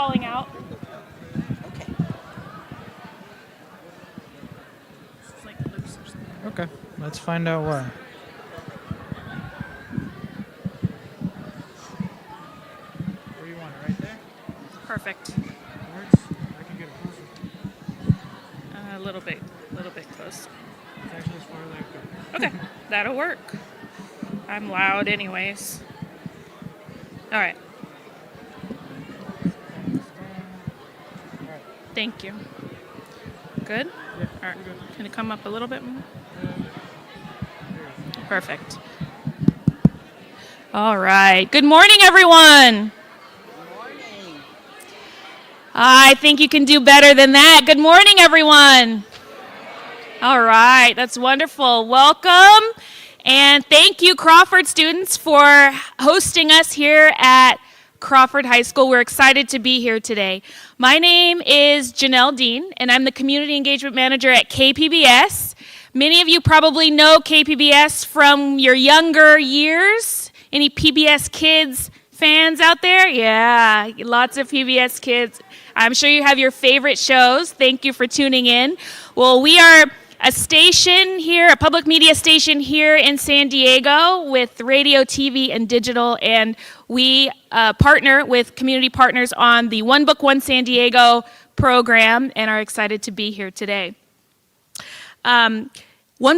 falling out. Okay. It's like loose or something. Okay, let's find out why. Where do you want it? Right there? Perfect. Works? I can get it closer. A little bit close. It's actually as far as I could. Okay, that'll work. I'm loud anyways. All right. Thank you. Good? Yeah, All right. we're good. Can it come up a little bit more? Perfect. All right. Good morning, everyone. I think you can do better than that. Good morning, everyone. All right. That's wonderful. Welcome. And thank you, Crawford students, for hosting us here at Crawford High School. We're excited to be here today. My name is Janelle Dean, and I'm the Community Engagement Manager at KPBS. Many of you probably know KPBS from your younger years. Any PBS Kids fans out there? Yeah, lots of PBS Kids. I'm sure you have your favorite shows. Thank you for tuning in. Well, we are a station here, a public media station here in San Diego with radio, TV, and digital, and we partner with community partners on the One Book, One San Diego program and are excited to be here today. One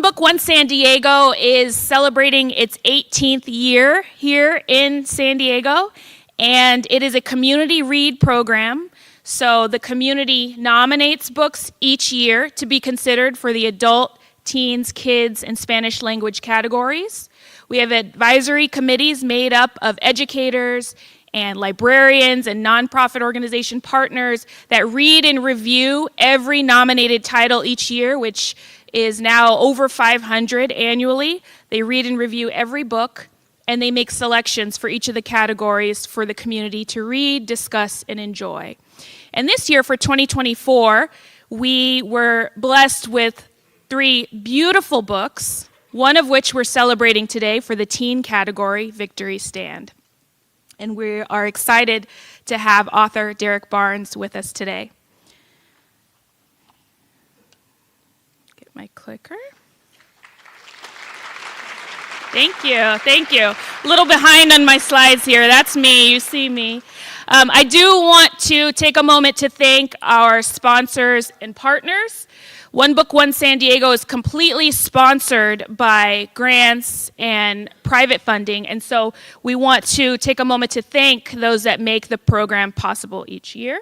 Book, One San Diego is celebrating its 18th year here in San Diego, and it is a community read program. So the community nominates books each year to be considered for the adult, teens, kids, and Spanish language categories. We have advisory committees made up of educators and librarians and nonprofit organization partners that read and review every nominated title each year, which is now over 500 annually. They read and review every book, and they make selections for each of the categories for the community to read, discuss, and enjoy. And this year, for 2024, we were blessed with 3 beautiful books, one of which we're celebrating today for the teen category, Victory Stand. And we are excited to have author Derrick Barnes with us today. Get my clicker. Thank you, thank you. A little behind on my slides here. That's me, you see me. I do want to take a moment to thank our sponsors and partners. One Book, One San Diego is completely sponsored by grants and private funding, and so we want to take a moment to thank those that make the program possible each year.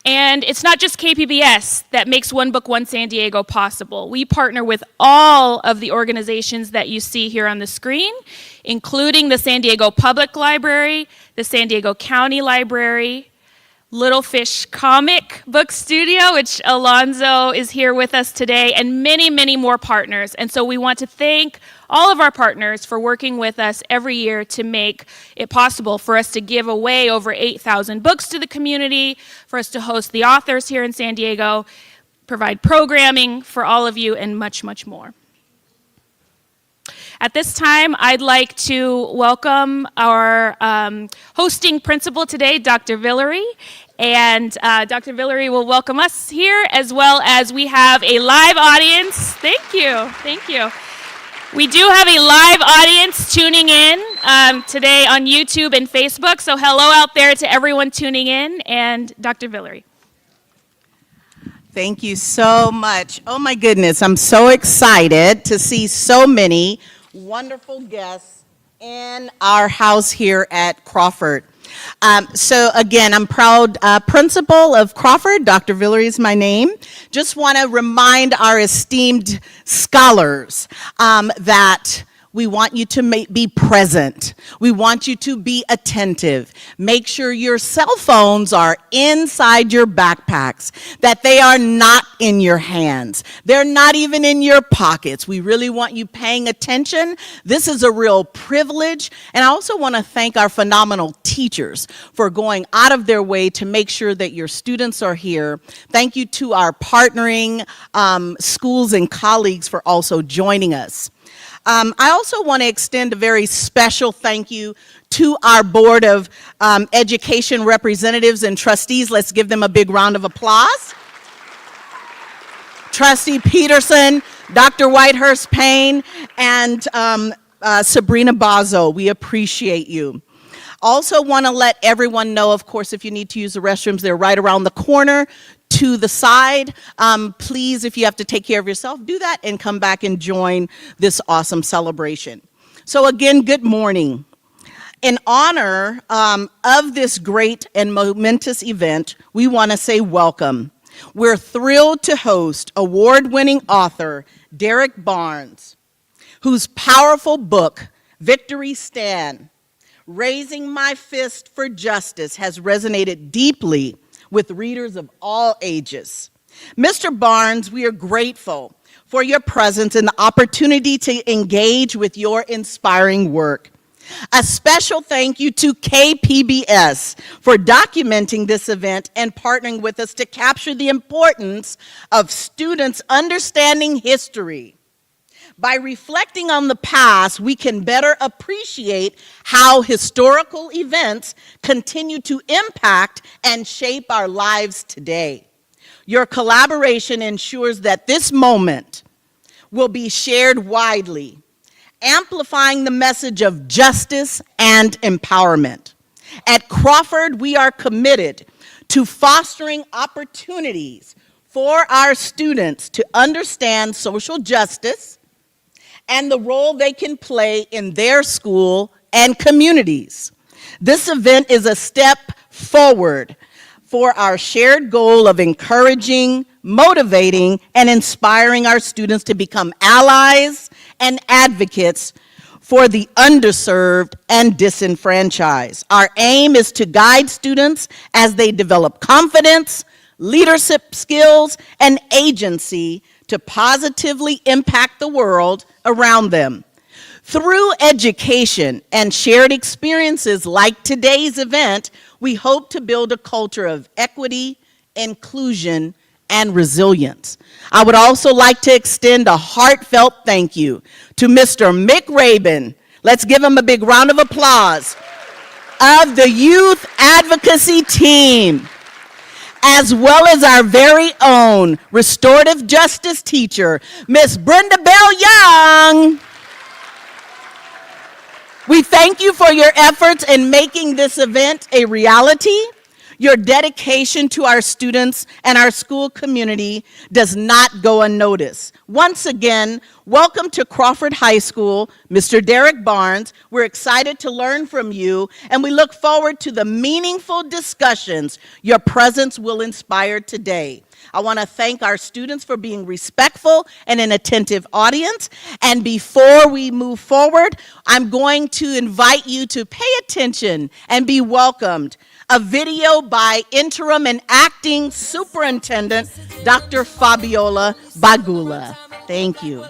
And it's not just KPBS that makes One Book, One San Diego possible. We partner with all of the organizations that you see here on the screen, including the San Diego Public Library, the San Diego County Library, Little Fish Comic Book Studio, which Alonzo is here with us today, and many, many more partners. And so we want to thank all of our partners for working with us every year to make it possible for us to give away over 8,000 books to the community, for us to host the authors here in San Diego, provide programming for all of you, and much, much more. At this time, I'd like to welcome our hosting principal today, Dr. Villery. And Dr. Villery will welcome us here, as well as we have a live audience. Thank you, thank you. We do have a live audience tuning in today on YouTube and Facebook. So hello out there to everyone tuning in, and Dr. Villery. Thank you so much. Oh my goodness, I'm so excited to see so many wonderful guests in our house here at Crawford. So again, I'm proud principal of Crawford. Dr. Villery is my name. Just want to remind our esteemed scholars that we want you to be present. We want you to be attentive. Make sure your cell phones are inside your backpacks, that they are not in your hands. They're not even in your pockets. We really want you paying attention. This is a real privilege. And I also want to thank our phenomenal teachers for going out of their way to make sure that your students are here. Thank you to our partnering schools and colleagues for also joining us. I also want to extend a very special thank you to our Board of Education representatives and trustees. Let's give them a big round of applause. Trustee Peterson, Dr. Whitehurst Payne, and Sabrina Bazo, we appreciate you. Also want to let everyone know, of course, if you need to use the restrooms, they're right around the corner to the side. Please, if you have to take care of yourself, do that and come back and join this awesome celebration. So again, good morning. In honor of this great and momentous event, we want to say welcome. We're thrilled to host award-winning author Derrick Barnes, whose powerful book, Victory Stand, Raising My Fist for Justice, has resonated deeply with readers of all ages. Mr. Barnes, we are grateful for your presence and the opportunity to engage with your inspiring work. A special thank you to KPBS for documenting this event and partnering with us to capture the importance of students understanding history. By reflecting on the past, we can better appreciate how historical events continue to impact and shape our lives today. Your collaboration ensures that this moment will be shared widely, amplifying the message of justice and empowerment. At Crawford, we are committed to fostering opportunities for our students to understand social justice and the role they can play in their school and communities. This event is a step forward for our shared goal of encouraging, motivating, and inspiring our students to become allies and advocates for the underserved and disenfranchised. Our aim is to guide students as they develop confidence, leadership skills, and agency to positively impact the world around them. Through education and shared experiences like today's event, we hope to build a culture of equity, inclusion, and resilience. I would also like to extend a heartfelt thank you to Mr. Mick Rabin. Let's give him a big round of applause, of the Youth Advocacy Team, as well as our very own restorative justice teacher, Miss Brenda Bell Young. We thank you for your efforts in making this event a reality. Your dedication to our students and our school community does not go unnoticed. Once again, welcome to Crawford High School, Mr. Derrick Barnes. We're excited to learn from you, and we look forward to the meaningful discussions your presence will inspire today. I want to thank our students for being respectful and an attentive audience. And before we move forward, I'm going to invite you to pay attention and be welcomed. A video by interim and acting superintendent, Dr. Fabiola Bagula. Thank you.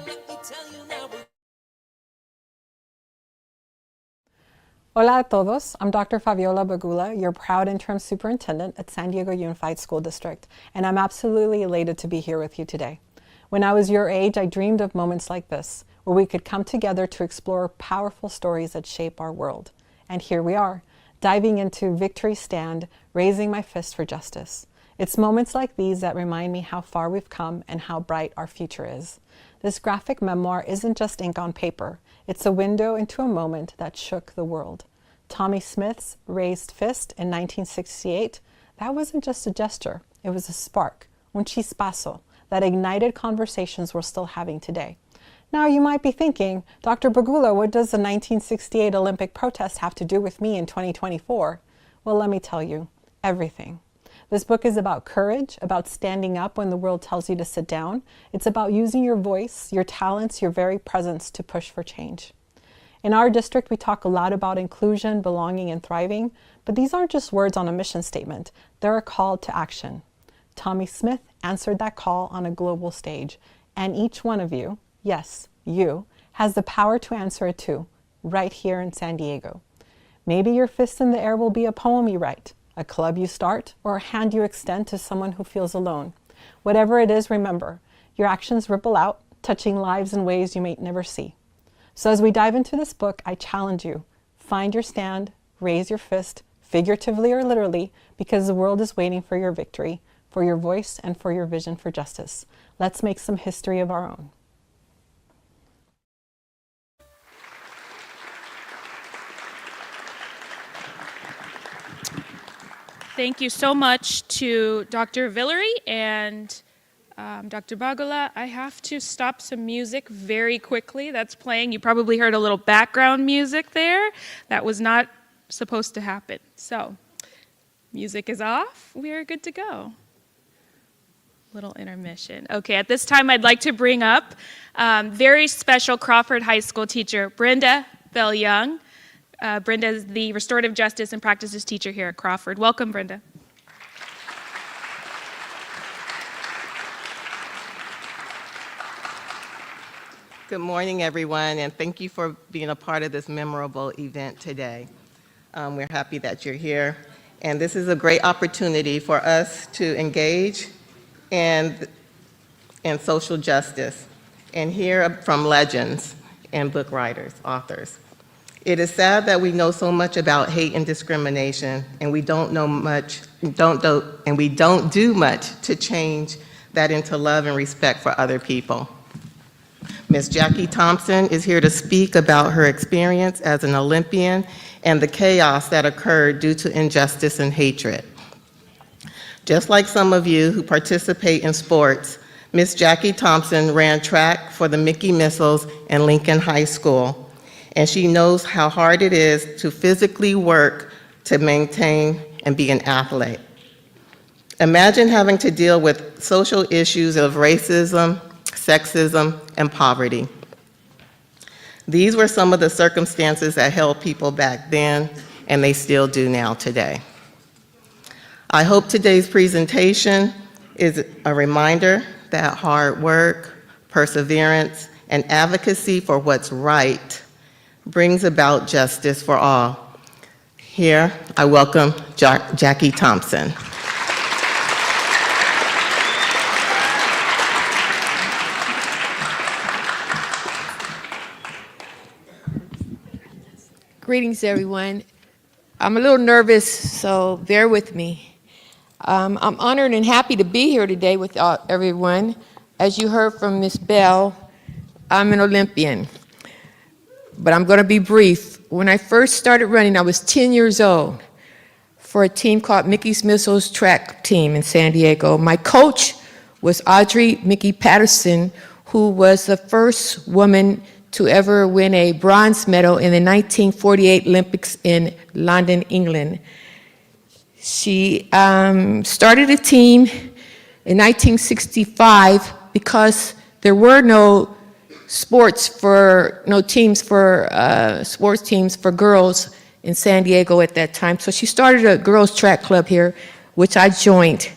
Hola a todos, I'm Dr. Fabiola Bagula, your proud interim superintendent at San Diego Unified School District, and I'm absolutely elated to be here with you today. When I was your age, I dreamed of moments like this, where we could come together to explore powerful stories that shape our world. And here we are, diving into Victory Stand, Raising My Fist for Justice. It's moments like these that remind me how far we've come and how bright our future is. This graphic memoir isn't just ink on paper. It's a window into a moment that shook the world. Tommy Smith's raised fist in 1968, that wasn't just a gesture, it was a spark, un chispazo, that ignited conversations we're still having today. Now you might be thinking, Dr. Bagula, what does the 1968 Olympic protest have to do with me in 2024? Well, let me tell you, everything. This book is about courage, about standing up when the world tells you to sit down. It's about using your voice, your talents, your very presence to push for change. In our district, we talk a lot about inclusion, belonging, and thriving, but these aren't just words on a mission statement. They're a call to action. Tommy Smith answered that call on a global stage, and each one of you, yes, you, has the power to answer it too, right here in San Diego. Maybe your fist in the air will be a poem you write, a club you start, or a hand you extend to someone who feels alone. Whatever it is, remember, your actions ripple out, touching lives in ways you may never see. So as we dive into this book, I challenge you, find your stand, raise your fist, figuratively or literally, because the world is waiting for your victory, for your voice, and for your vision for justice. Let's make some history of our own. Thank you so much to Dr. Villery and Dr. Bagula. I have to stop some music very quickly that's playing. You probably heard a little background music there. That was not supposed to happen. So, music is off. We are good to go. Little intermission. Okay, at this time I'd like to bring up very special Crawford High School teacher, Brenda Bell-Young. Brenda is the Restorative Justice and Practices teacher here at Crawford. Welcome, Brenda. Good morning, everyone, and thank you for being a part of this memorable event today. We're happy that you're here, and this is a great opportunity for us to engage in social justice and hear from legends and book writers, authors. It is sad that we know so much about hate and discrimination, and we don't do much to change that into love and respect for other people. Ms. Jackie Thompson is here to speak about her experience as an Olympian and the chaos that occurred due to injustice and hatred. Just like some of you who participate in sports, Ms. Jackie Thompson ran track for the Mickey Missiles in Lincoln High School, and she knows how hard it is to physically work to maintain and be an athlete. Imagine having to deal with social issues of racism, sexism, and poverty. These were some of the circumstances that held people back then, and they still do now today. I hope today's presentation is a reminder that hard work, perseverance, and advocacy for what's right brings about justice for all. Here, I welcome Jackie Thompson. Greetings, everyone. I'm a little nervous, so bear with me. I'm honored and happy to be here today with everyone. As you heard from Ms. Bell, I'm an Olympian, but I'm going to be brief. When I first started running, I was 10 years old for a team called Mickey's Missiles track team in San Diego. My coach was Audrey Mickey Patterson, who was the first woman to ever win a bronze medal in the 1948 Olympics in London, England. She started a team in 1965 because there were no sports teams for girls in San Diego at that time. So she started a girls track club here, which I joined.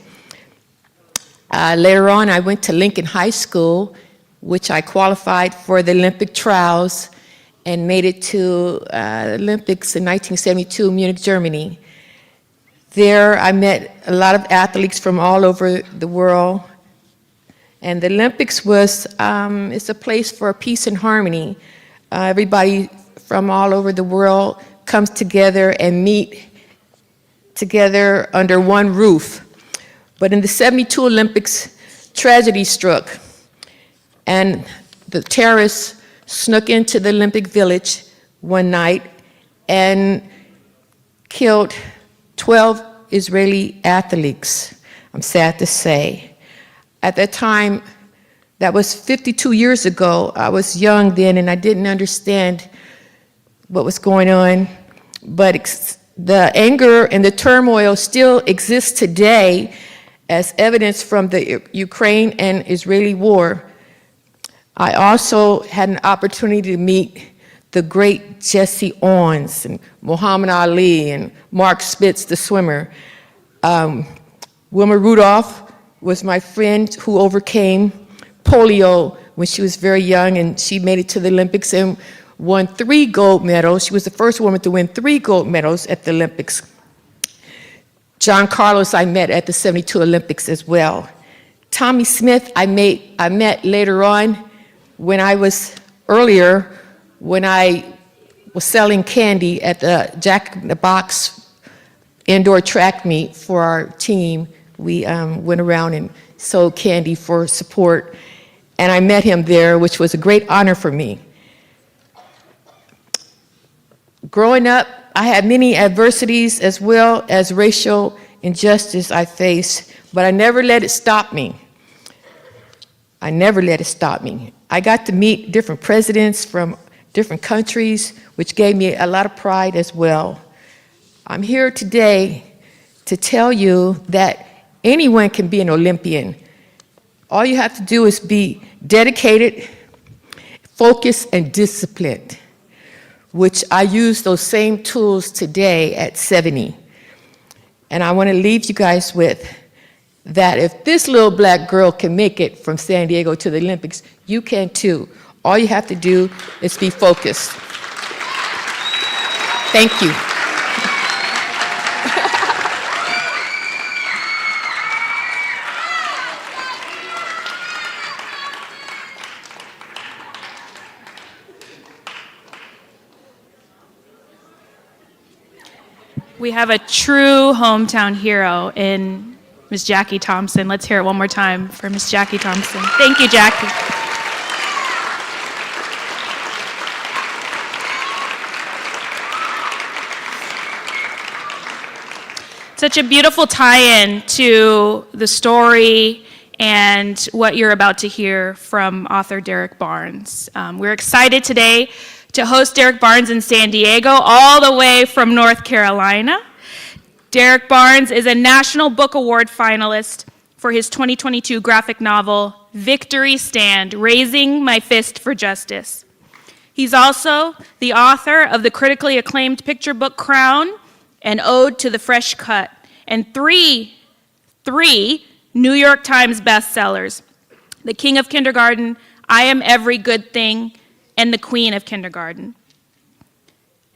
Later on, I went to Lincoln High School, which I qualified for the Olympic trials and made it to Olympics in 1972, Munich, Germany. There, I met a lot of athletes from all over the world. And the Olympics it's a place for peace and harmony. Everybody from all over the world comes together and meet together under one roof. But in the 72 Olympics, tragedy struck, and the terrorists snuck into the Olympic Village one night and killed 12 Israeli athletes, I'm sad to say. At that time, that was 52 years ago. I was young then and I didn't understand what was going on, but the anger and the turmoil still exists today as evidence from the Ukraine and Israeli war. I also had an opportunity to meet the great Jesse Owens and Muhammad Ali and Mark Spitz, the swimmer. Wilma Rudolph was my friend who overcame polio when she was very young, and she made it to the Olympics and won 3 gold medals. She was the first woman to win 3 gold medals at the Olympics. John Carlos I met at the 72 Olympics as well. Tommy Smith I met later on when I was earlier when I was selling candy at the Jack in the Box indoor track meet for our team. We went around and sold candy for support, and I met him there, which was a great honor for me. Growing up, I had many adversities as well as racial injustice I faced, but I never let it stop me. I never let it stop me. I got to meet different presidents from different countries, which gave me a lot of pride as well. I'm here today to tell you that anyone can be an Olympian. All you have to do is be dedicated, focused, and disciplined, which I use those same tools today at 70. And I want to leave you guys with that if this little black girl can make it from San Diego to the Olympics, you can too. All you have to do is be focused. Thank you. We have a true hometown hero in Ms. Jackie Thompson. Let's hear it one more time for Ms. Jackie Thompson. Thank you, Jackie. Such a beautiful tie-in to the story and what you're about to hear from author Derrick Barnes. We're excited today to host Derrick Barnes in San Diego, all the way from North Carolina. Derrick Barnes is a National Book Award finalist for his 2022 graphic novel, Victory Stand, Raising My Fist for Justice. He's also the author of the critically acclaimed picture book Crown, An Ode to the Fresh Cut, and three New York Times bestsellers, The King of Kindergarten, I Am Every Good Thing, and The Queen of Kindergarten.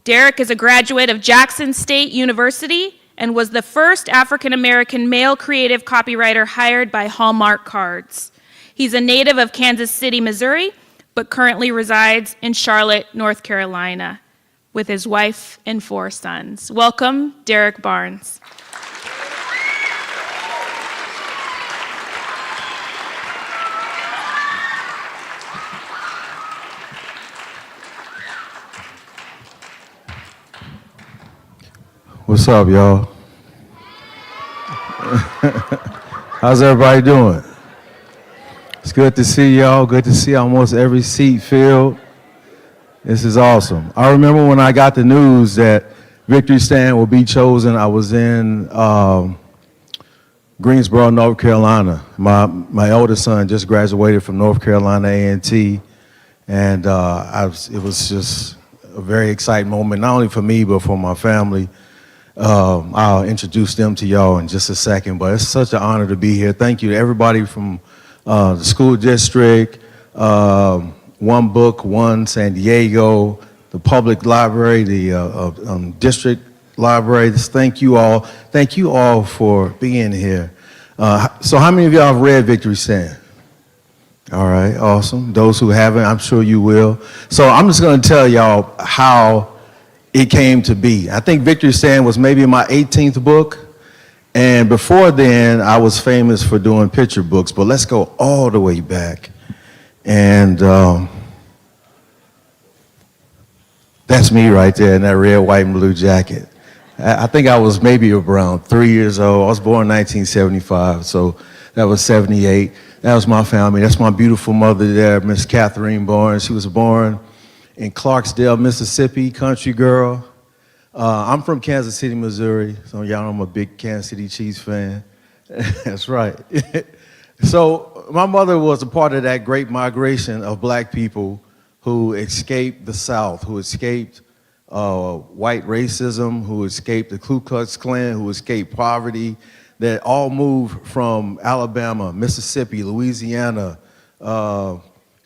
Derrick is a graduate of Jackson State University and was the first African-American male creative copywriter hired by Hallmark Cards. He's a native of Kansas City, Missouri, but currently resides in Charlotte, North Carolina, with his wife and 4 sons. Welcome, Derrick Barnes. What's up, y'all? How's everybody doing? It's good to see y'all. Good to see almost every seat filled. This is awesome. I remember when I got the news that Victory Stand will be chosen, I was in Greensboro, North Carolina. My oldest son just graduated from North Carolina A&T, and it was just a very exciting moment, not only for me, but for my family. I'll introduce them to y'all in just a second, but it's such an honor to be here. Thank you to everybody from the school district, One Book, One San Diego, the public library, the district library. Thank you all. Thank you all for being here. So how many of y'all have read Victory Stand? All right, awesome. Those who haven't, I'm sure you will. So I'm just going to tell y'all how it came to be. I think Victory Stand was maybe my 18th book, and before then I was famous for doing picture books, but let's go all the way back. And that's me right there in that red, white, and blue jacket. I think I was maybe around 3 years old. I was born in 1975, so that was 78. That was my family. That's my beautiful mother there, Miss Catherine Barnes. She was born in Clarksdale, Mississippi, country girl. I'm from Kansas City, Missouri, so y'all know I'm a big Kansas City Chiefs fan. That's right. So my mother was a part of that great migration of black people who escaped the South, who escaped white racism, who escaped the Ku Klux Klan, who escaped poverty, that all moved from Alabama, Mississippi, Louisiana,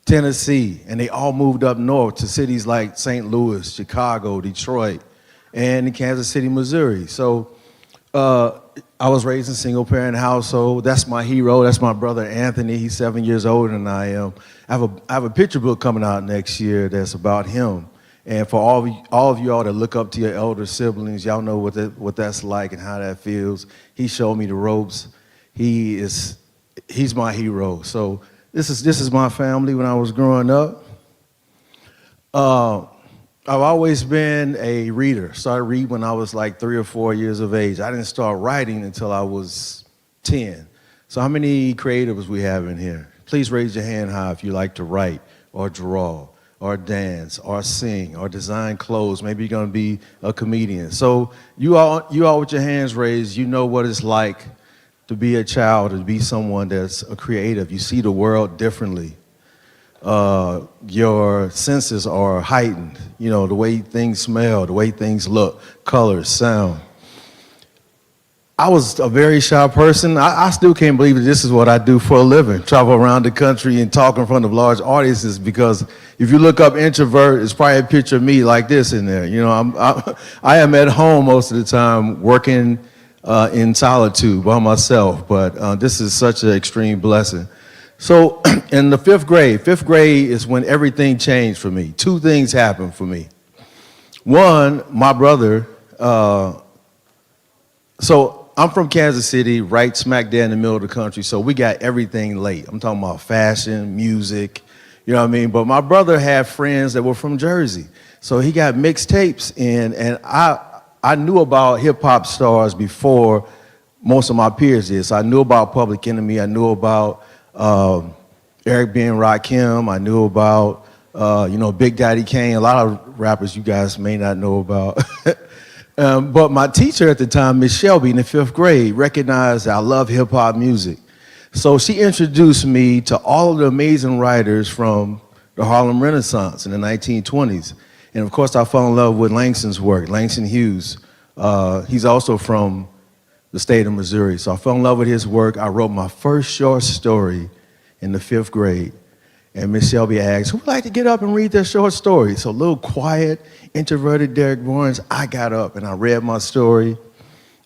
Tennessee, and they all moved up north to cities like St. Louis, Chicago, Detroit, and in Kansas City, Missouri. So I was raised in a single parent household. That's my hero. That's my brother Anthony. He's 7 years older than I am. I have a picture book coming out next year that's about him. And for all of you all that look up to your elder siblings, y'all know what that's like and how that feels. He showed me the ropes. He's my hero. So this is my family when I was growing up. I've always been a reader. Started reading when I was like 3 or 4 years of age. I didn't start writing until I was 10. So how many creatives we have in here? Please raise your hand high if you like to write or draw or dance or sing or design clothes. Maybe you're gonna be a comedian. So you all with your hands raised, you know what it's like to be a child, to be someone that's a creative. You see the world differently. Your senses are heightened, you know, the way things smell, the way things look, colors, sound. I was a very shy person. I still can't believe that this is what I do for a living, travel around the country and talk in front of large audiences, because if you look up introvert, it's probably a picture of me like this in there. You know, I am at home most of the time working in solitude by myself, but this is such an extreme blessing. So in the fifth grade is when everything changed for me. Two things happened for me. One, my brother, so I'm from Kansas City, right smack there in the middle of the country, so we got everything late. I'm talking about fashion, music, you know what I mean? But my brother had friends that were from Jersey, so he got mixtapes in, and I knew about hip-hop stars before most of my peers did. So I knew about Public Enemy, I knew about Eric B. and Rakim. I knew about, Big Daddy Kane. A lot of rappers you guys may not know about. But my teacher at the time, Miss Shelby, in the 5th grade, recognized I love hip-hop music. So she introduced me to all of the amazing writers from the Harlem Renaissance in the 1920s. And of course, I fell in love with Langston's work, Langston Hughes. He's also from the state of Missouri. So I fell in love with his work. I wrote my first short story in the 5th grade. And Miss Shelby asked, who would like to get up and read their short story? So a little quiet, introverted Derrick Barnes, I got up and I read my story.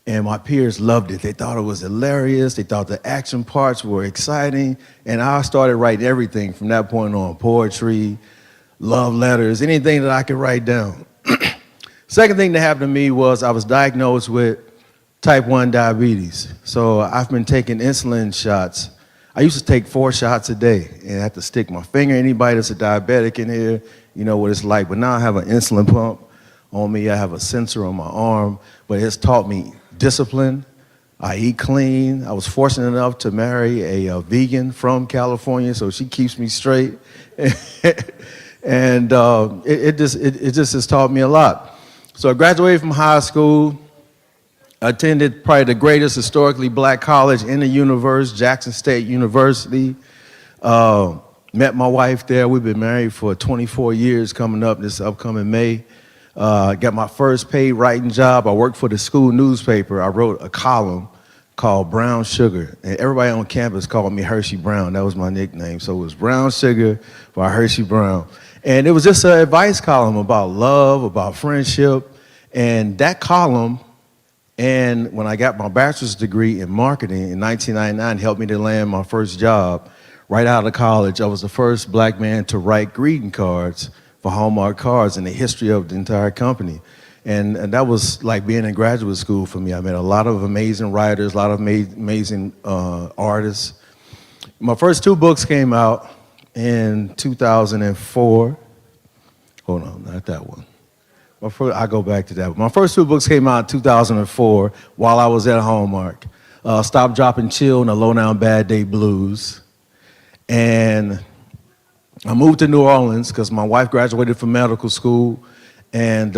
And my peers loved it. They thought it was hilarious. They thought the action parts were exciting. And I started writing everything from that point on: poetry, love letters, anything that I could write down. Second thing that happened to me was I was diagnosed with type 1 diabetes. So I've been taking insulin shots. I used to take 4 shots a day and I had to stick my finger. Anybody that's a diabetic in here, you know what it's like. But now I have an insulin pump on me. I have a sensor on my arm, but it's taught me discipline. I eat clean. I was fortunate enough to marry a vegan from California, so she keeps me straight. And it just has taught me a lot. So I graduated from high school. I attended probably the greatest historically black college in the universe, Jackson State University. Met my wife there. We've been married for 24 years coming up this upcoming May. Got my first paid writing job. I worked for the school newspaper. I wrote a column called Brown Sugar. And everybody on campus called me Hershey Brown. That was my nickname. So it was Brown Sugar by Hershey Brown. And it was just an advice column about love, about friendship. And that column, and when I got my bachelor's degree in marketing in 1999, helped me to land my first job right out of college. I was the first black man to write greeting cards for Hallmark cards in the history of the entire company. And that was like being in graduate school for me. I met a lot of amazing writers, a lot of amazing artists. My first 2 books came out in 2004. Hold on, not that one. I go back to that. My first 2 books came out in 2004 while I was at Hallmark. Stop, Drop, and Chill and the Low Down Bad Day Blues. And I moved to New Orleans because my wife graduated from medical school, and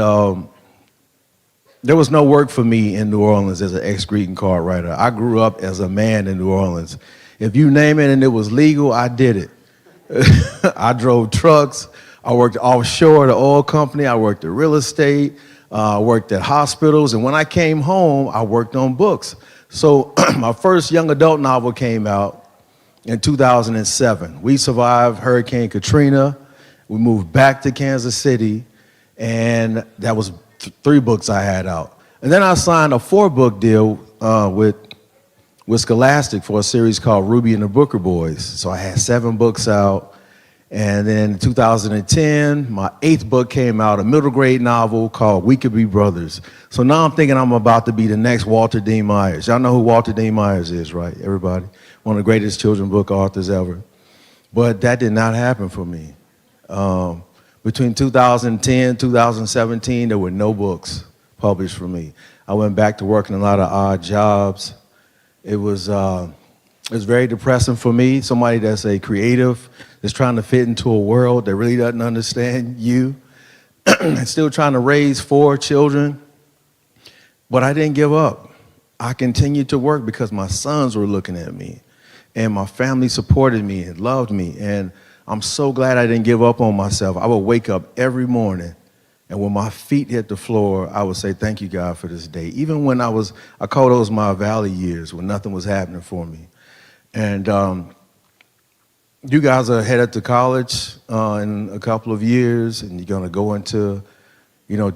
there was no work for me in New Orleans as an ex-greeting card writer. I grew up as a man in New Orleans. If you name it and it was legal, I did it. I drove trucks. I worked offshore at an oil company. I worked at real estate. I worked at hospitals. And when I came home, I worked on books. So my first young adult novel came out in 2007. We survived Hurricane Katrina. We moved back to Kansas City. And that was 3 books I had out. And then I signed a 4-book deal with Scholastic for a series called Ruby and the Booker Boys. So I had 7 books out. And then in 2010, my 8th book came out, a middle grade novel called We Could Be Brothers. So now I'm thinking I'm about to be the next Walter D. Myers. Y'all know who Walter D. Myers is, right? Everybody? One of the greatest children's book authors ever. But that did not happen for me. Between 2010 2017, there were no books published for me. I went back to working a lot of odd jobs. It was very depressing for me, somebody that's a creative, that's trying to fit into a world that really doesn't understand you, and still trying to raise 4 children. But I didn't give up. I continued to work because my sons were looking at me, and my family supported me and loved me, and I'm so glad I didn't give up on myself. I would wake up every morning, and when my feet hit the floor, I would say, thank you, God, for this day. Even when I call those my valley years, when nothing was happening for me. And you guys are headed to college in a couple of years, and you're going to go into,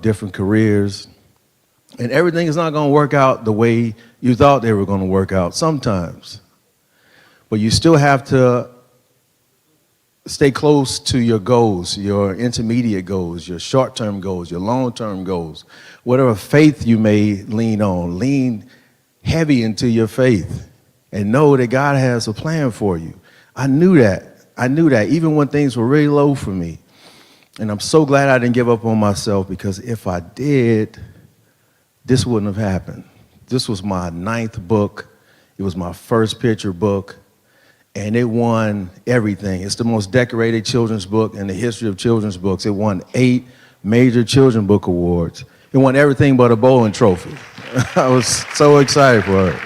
different careers. And everything is not going to work out the way you thought they were going to work out sometimes. But you still have to stay close to your goals, your intermediate goals, your short-term goals, your long-term goals. Whatever faith you may lean on, lean heavy into your faith and know that God has a plan for you. I knew that even when things were really low for me. And I'm so glad I didn't give up on myself, because if I did, this wouldn't have happened. This was my 9th book. It was my first picture book. And it won everything. It's the most decorated children's book in the history of children's books. It won 8 major children's book awards. It won everything but a bowling trophy. I was so excited for it.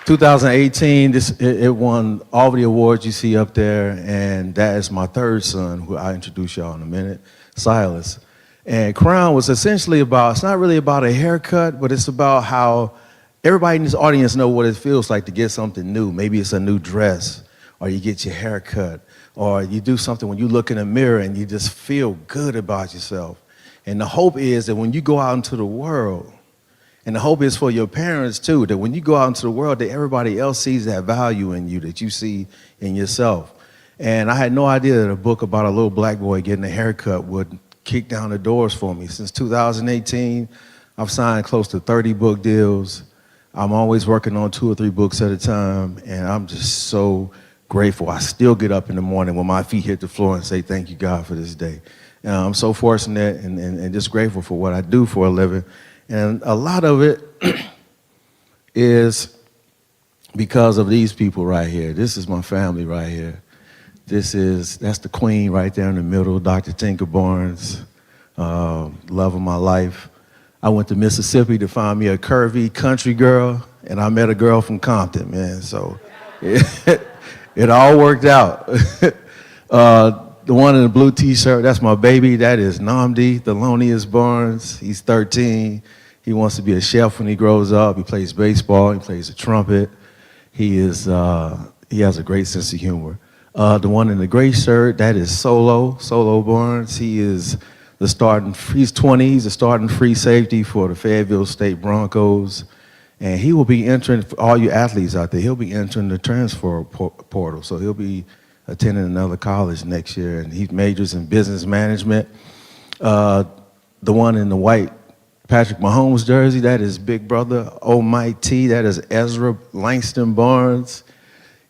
2018, it won all the awards you see up there, and that is my 3rd son, who I'll introduce y'all in a minute, Silas. And Crown was essentially it's not really about a haircut, but it's about how everybody in this audience know what it feels like to get something new. Maybe it's a new dress, or you get your hair cut, or you do something when you look in the mirror and you just feel good about yourself. And the hope is that when you go out into the world, and the hope is for your parents too, that when you go out into the world, that everybody else sees that value in you that you see in yourself. And I had no idea that a book about a little black boy getting a haircut would kick down the doors for me. Since 2018, I've signed close to 30 book deals. I'm always working on 2 or 3 books at a time, and I'm just so grateful. I still get up in the morning when my feet hit the floor and say, thank you, God, for this day. And I'm so fortunate and just grateful for what I do for a living. And a lot of it is because of these people right here. This is my family right here. That's the queen right there in the middle, Dr. Tinker Barnes, love of my life. I went to Mississippi to find me a curvy country girl, and I met a girl from Compton, man. So it all worked out. The one in the blue t-shirt, that's my baby. That is Namdi Thelonious Barnes. He's 13. He wants to be a chef when he grows up. He plays baseball. He plays the trumpet. He has a great sense of humor. The one in the gray shirt, that is Solo Barnes. He's 20. He's a starting free safety for the Fayetteville State Broncos. And he will be entering, for all you athletes out there, he'll be entering the transfer portal. So he'll be attending another college next year, and he majors in business management. The one in the white Patrick Mahomes jersey, that is big brother, Mike T. That is Ezra Langston Barnes.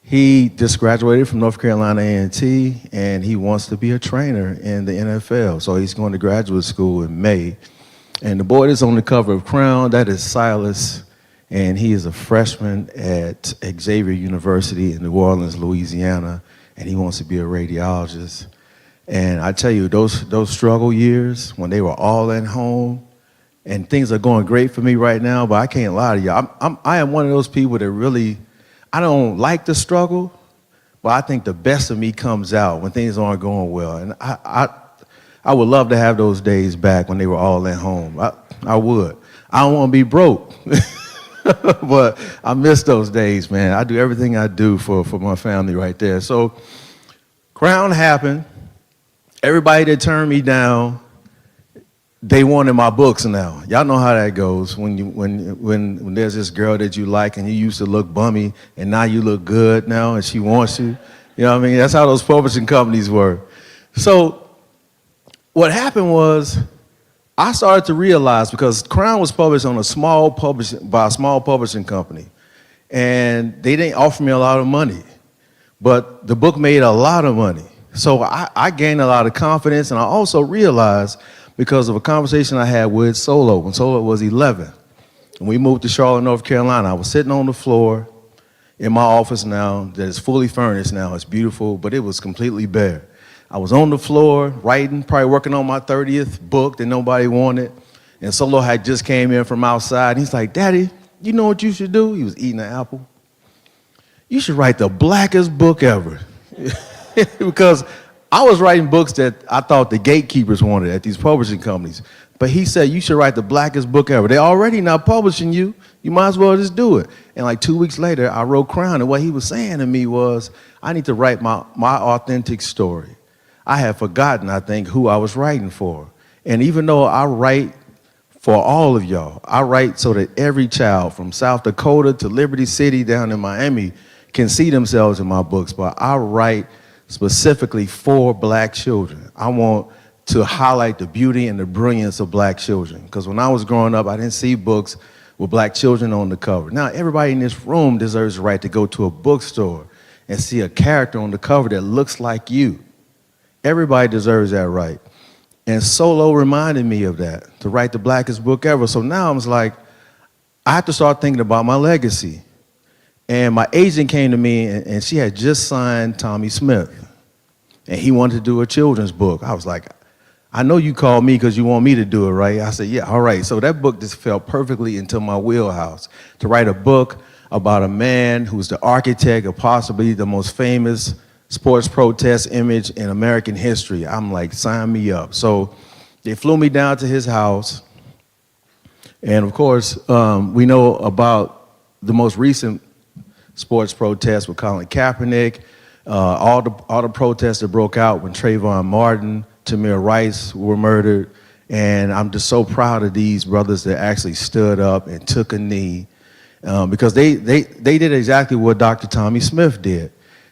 He just graduated from North Carolina A&T, and he wants to be a trainer in the NFL. So he's going to graduate school in May. And the boy that's on the cover of Crown, that is Silas, and he is a freshman at Xavier University in New Orleans, Louisiana, and he wants to be a radiologist. And I tell you, those struggle years, when they were all at home, and things are going great for me right now, but I can't lie to you. I am one of those people that really, I don't like the struggle, but I think the best of me comes out when things aren't going well. And I would love to have those days back when they were all at home. I would. I don't want to be broke, but I miss those days, man. I do everything I do for my family right there. So Crown happened. Everybody that turned me down, they wanted my books now. Y'all know how that goes when there's this girl that you like and you used to look bummy and now you look good now and she wants you. You know what I mean? That's how those publishing companies were. So what happened was I started to realize, because Crown was published on by a small publishing company, and they didn't offer me a lot of money, but the book made a lot of money. So I gained a lot of confidence, and I also realized, because of a conversation I had with Solo when Solo was 11, and we moved to Charlotte, North Carolina. I was sitting on the floor in my office now that is fully furnished now. It's beautiful, but it was completely bare. I was on the floor writing, probably working on my 30th book that nobody wanted, and Solo had just came in from outside, and he's like, "Daddy, you know what you should do?" He was eating an apple. "You should write the blackest book ever." Because I was writing books that I thought the gatekeepers wanted at these publishing companies. But he said, "You should write the blackest book ever. They're already not publishing you. You might as well just do it." And like 2 weeks later, I wrote Crown. And what he was saying to me was, I need to write my authentic story. I had forgotten, I think, who I was writing for. And even though I write for all of y'all, I write so that every child from South Dakota to Liberty City down in Miami can see themselves in my books. But I write specifically for black children. I want to highlight the beauty and the brilliance of black children. Because when I was growing up, I didn't see books with black children on the cover. Now, everybody in this room deserves the right to go to a bookstore and see a character on the cover that looks like you. Everybody deserves that right. And Solo reminded me of that, to write the blackest book ever. So now I was like, I have to start thinking about my legacy. And my agent came to me, and she had just signed Tommy Smith. And he wanted to do a children's book. I was like, "I know you called me because you want me to do it, right?" I said, "Yeah, all right." So that book just fell perfectly into my wheelhouse, to write a book about a man who's the architect of possibly the most famous sports protest image in American history. I'm like, sign me up. So they flew me down to his house. And of course, we know about the most recent sports protests with Colin Kaepernick, all the protests that broke out when Trayvon Martin, Tamir Rice were murdered. And I'm just so proud of these brothers that actually stood up and took a knee, because they did exactly what Dr. Tommy Smith did.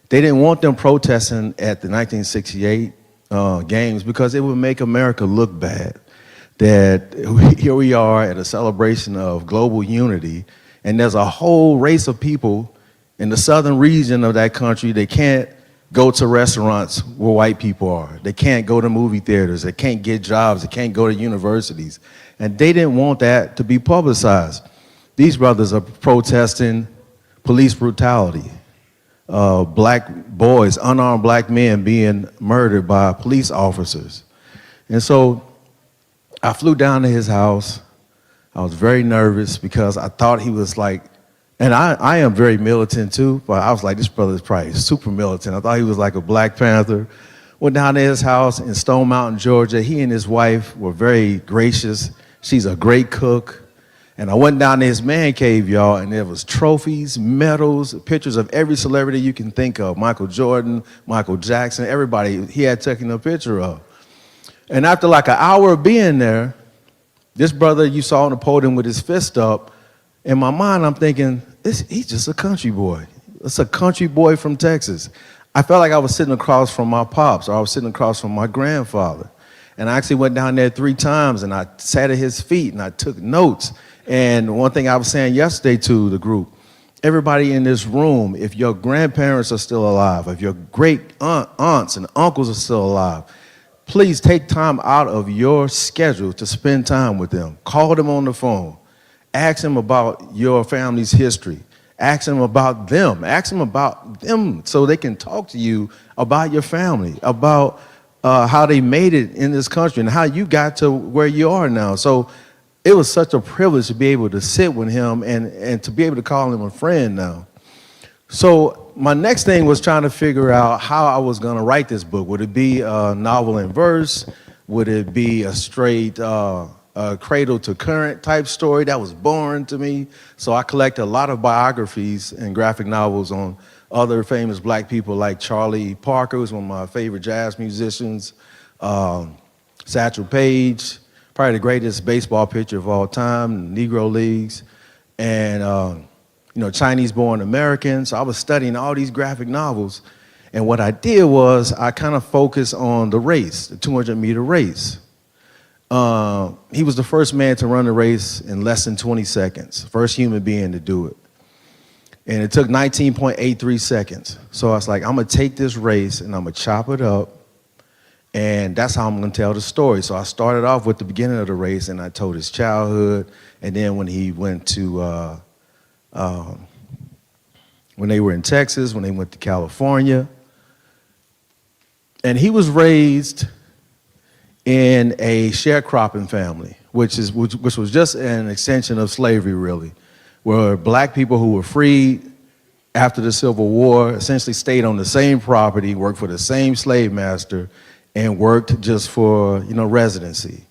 They didn't want them protesting at the 1968 games because it would make America look bad. That here we are at a celebration of global unity, and there's a whole race of people in the southern region of that country. They can't go to restaurants where white people are. They can't go to movie theaters. They can't get jobs. They can't go to universities. And they didn't want that to be publicized. These brothers are protesting police brutality. Black boys, unarmed black men being murdered by police officers. And so I flew down to his house. I was very nervous because I thought he was like, and I am very militant too, but I was like, this brother is probably super militant. I thought he was like a Black Panther. Went down to his house in Stone Mountain, Georgia. He and his wife were very gracious. She's a great cook. And I went down to his man cave, y'all, and there was trophies, medals, pictures of every celebrity you can think of. Michael Jordan, Michael Jackson, everybody he had taken a picture of. And after like an hour of being there, this brother you saw on the podium with his fist up, in my mind I'm thinking, he's just a country boy. It's a country boy from Texas. I felt like I was sitting across from my pops, or I was sitting across from my grandfather. And I actually went down there 3 times, and I sat at his feet, and I took notes. And one thing I was saying yesterday to the group, everybody in this room, if your grandparents are still alive, if your great aunts and uncles are still alive, please take time out of your schedule to spend time with them. Call them on the phone. Ask them about your family's history. Ask them about them. Ask them about them so they can talk to you about your family, about how they made it in this country and how you got to where you are now. So it was such a privilege to be able to sit with him and to be able to call him a friend now. So my next thing was trying to figure out how I was going to write this book. Would it be a novel in verse? Would it be a straight cradle to current type story? That was boring to me. So I collected a lot of biographies and graphic novels on other famous black people like Charlie Parker, who's one of my favorite jazz musicians, Satchel Paige, probably the greatest baseball pitcher of all time, Negro Leagues, and Chinese-born American. So I was studying all these graphic novels, and what I did was I kind of focused on the race, the 200-meter race. He was the first man to run the race in less than 20 seconds, first human being to do it. And it took 19.83 seconds. So I was like, I'm gonna take this race and I'm gonna chop it up, and that's how I'm gonna tell the story. So I started off with the beginning of the race, and I told his childhood, and then when he went to, when they were in Texas, when they went to California. And he was raised in a sharecropping family, which was just an extension of slavery, really, where black people who were freed after the Civil War essentially stayed on the same property, worked for the same slave master, and worked just for residency.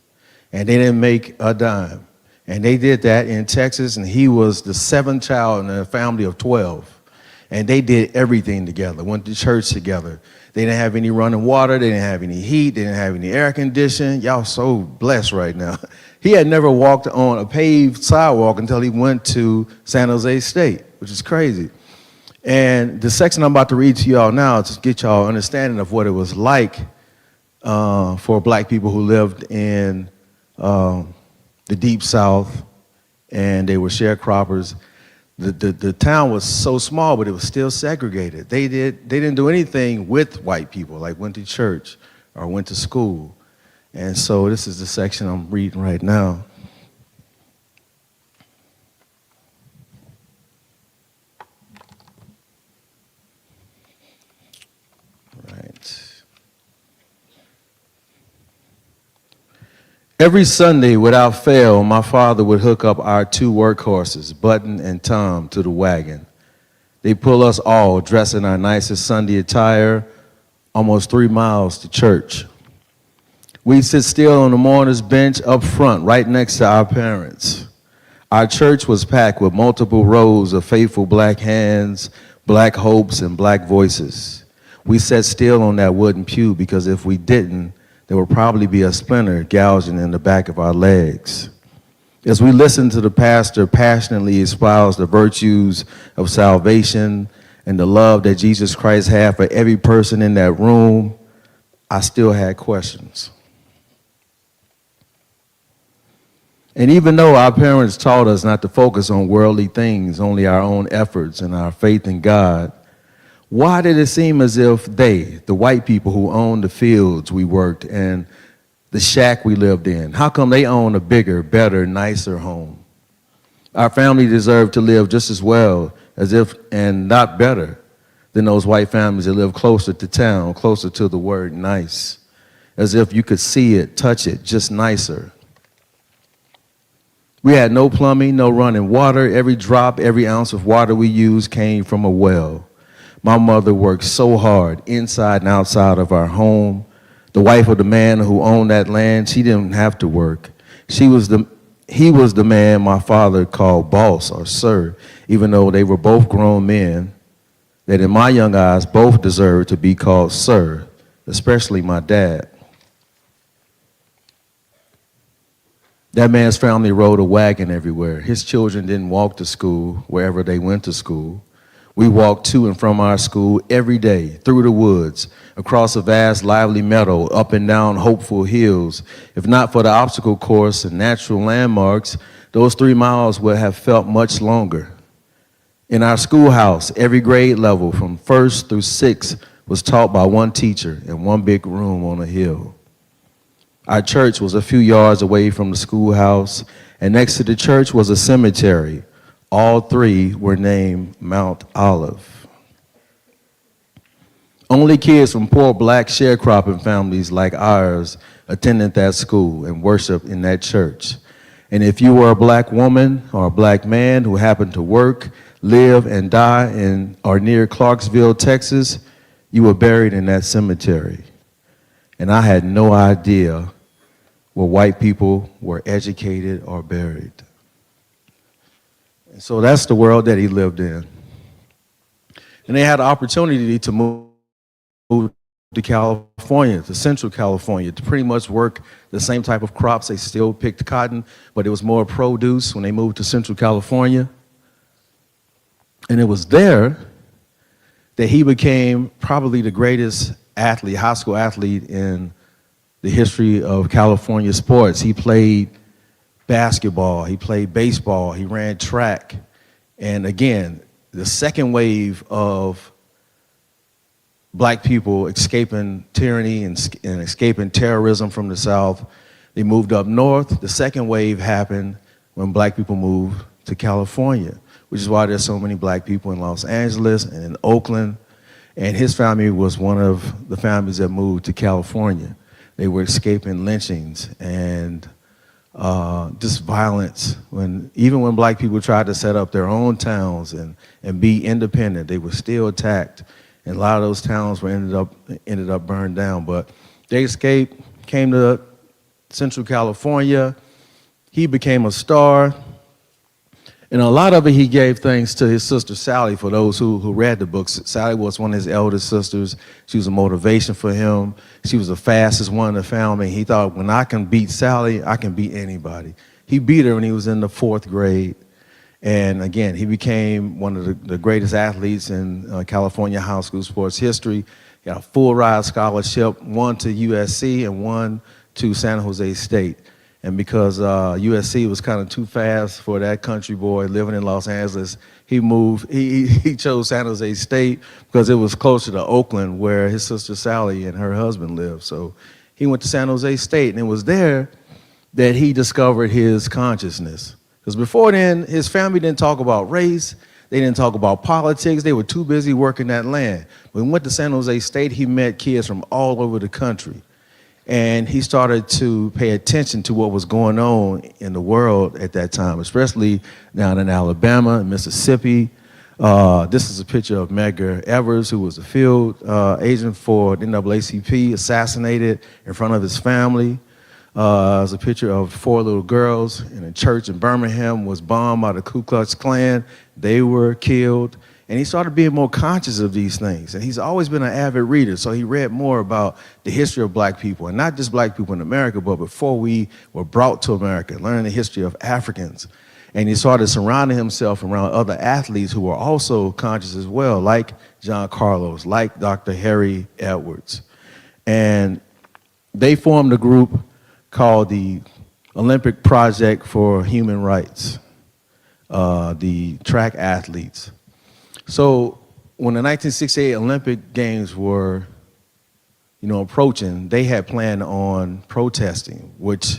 And they didn't make a dime. And they did that in Texas, and he was the seventh child in a family of 12. And they did everything together, went to church together. They didn't have any running water, they didn't have any heat, they didn't have any air conditioning. Y'all so blessed right now. He had never walked on a paved sidewalk until he went to San Jose State, which is crazy. And the section I'm about to read to y'all now is to get y'all understanding of what it was like for black people who lived in the Deep South, and they were sharecroppers. The town was so small, but it was still segregated. They didn't do anything with white people, like went to church or went to school. And so this is the section I'm reading right now. Right. Every Sunday, without fail, my father would hook up our two workhorses, Button and Tom, to the wagon. They pull us all, dressed in our nicest Sunday attire, almost 3 miles to church. We'd sit still on the mourner's bench up front, right next to our parents. Our church was packed with multiple rows of faithful black hands, black hopes, and black voices. We sat still on that wooden pew because if we didn't, there would probably be a splinter gouging in the back of our legs. As we listened to the pastor passionately espouse the virtues of salvation and the love that Jesus Christ had for every person in that room, I still had questions. And even though our parents taught us not to focus on worldly things, only our own efforts and our faith in God, why did it seem as if they, the white people who owned the fields we worked and the shack we lived in, how come they own a bigger, better, nicer home? Our family deserved to live just as well as if, and not better, than those white families that live closer to town, closer to the word nice, as if you could see it, touch it, just nicer. We had no plumbing, no running water. Every drop, every ounce of water we used came from a well. My mother worked so hard inside and outside of our home. The wife of the man who owned that land, she didn't have to work. He was the man my father called boss or sir, even though they were both grown men that in my young eyes both deserved to be called sir, especially my dad. That man's family rode a wagon everywhere. His children didn't walk to school wherever they went to school. We walked to and from our school every day, through the woods, across a vast, lively meadow, up and down hopeful hills. If not for the obstacle course and natural landmarks, those 3 miles would have felt much longer. In our schoolhouse, every grade level, from 1st through 6th, was taught by one teacher in one big room on a hill. Our church was a few yards away from the schoolhouse, and next to the church was a cemetery. All three were named Mount Olive. Only kids from poor black sharecropping families like ours attended that school and worshiped in that church. And if you were a black woman or a black man who happened to work, live, and die in or near Clarksville, Texas, you were buried in that cemetery. And I had no idea where white people were educated or buried. And so that's the world that he lived in. And they had the opportunity to move to California, to Central California, to pretty much work the same type of crops. They still picked cotton, but it was more produce when they moved to Central California. And it was there that he became probably the greatest athlete, high school athlete in the history of California sports. He played basketball, he played baseball, he ran track. And again, the second wave of black people escaping tyranny and escaping terrorism from the South, they moved up north. The second wave happened when black people moved to California, which is why there's so many black people in Los Angeles and in Oakland. And his family was one of the families that moved to California. They were escaping lynchings and just violence. Even when black people tried to set up their own towns and be independent, they were still attacked. And a lot of those towns were ended up burned down. But they escaped, came to Central California. He became a star. And a lot of it he gave thanks to his sister Sally. For those who read the books, Sally was one of his eldest sisters. She was a motivation for him. She was the fastest one in the family. He thought, when I can beat Sally, I can beat anybody. He beat her when he was in the 4th grade. And again, he became one of the greatest athletes in California high school sports history. He got a full ride scholarship, one to USC and one to San Jose State. And because USC was kind of too fast for that country boy living in Los Angeles, he moved. He chose San Jose State because it was closer to Oakland, where his sister Sally and her husband lived. So he went to San Jose State, and it was there that he discovered his consciousness. Because before then, his family didn't talk about race. They didn't talk about politics. They were too busy working that land. When he went to San Jose State, he met kids from all over the country. And he started to pay attention to what was going on in the world at that time, especially down in Alabama and Mississippi. This is a picture of Medgar Evers, who was a field agent for the NAACP, assassinated in front of his family. There's a picture of 4 little girls in a church in Birmingham, was bombed by the Ku Klux Klan. They were killed. And he started being more conscious of these things. And he's always been an avid reader, so he read more about the history of black people, and not just black people in America, but before we were brought to America, learning the history of Africans. And he started surrounding himself around other athletes who were also conscious as well, like John Carlos, like Dr. Harry Edwards. And they formed a group called the Olympic Project for Human Rights, the track athletes. So when the 1968 Olympic Games were, approaching, they had planned on protesting, which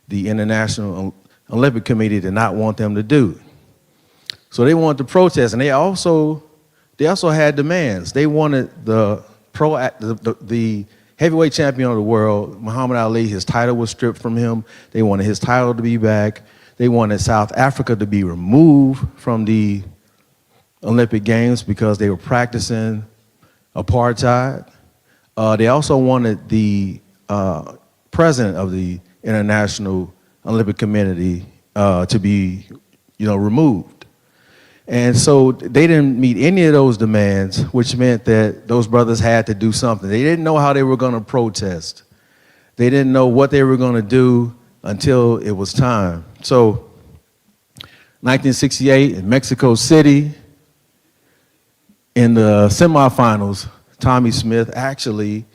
the International Olympic Committee did not want them to do. So they wanted to protest, and they also had demands. They wanted the heavyweight champion of the world, Muhammad Ali, his title was stripped from him. They wanted his title to be back. They wanted South Africa to be removed from the Olympic Games because they were practicing apartheid. They also wanted the president of the International Olympic Committee to be, removed. And so they didn't meet any of those demands, which meant that those brothers had to do something. They didn't know how they were going to protest. They didn't know what they were going to do until it was time. So 1968 in Mexico City, in the semifinals, Tommy Smith actually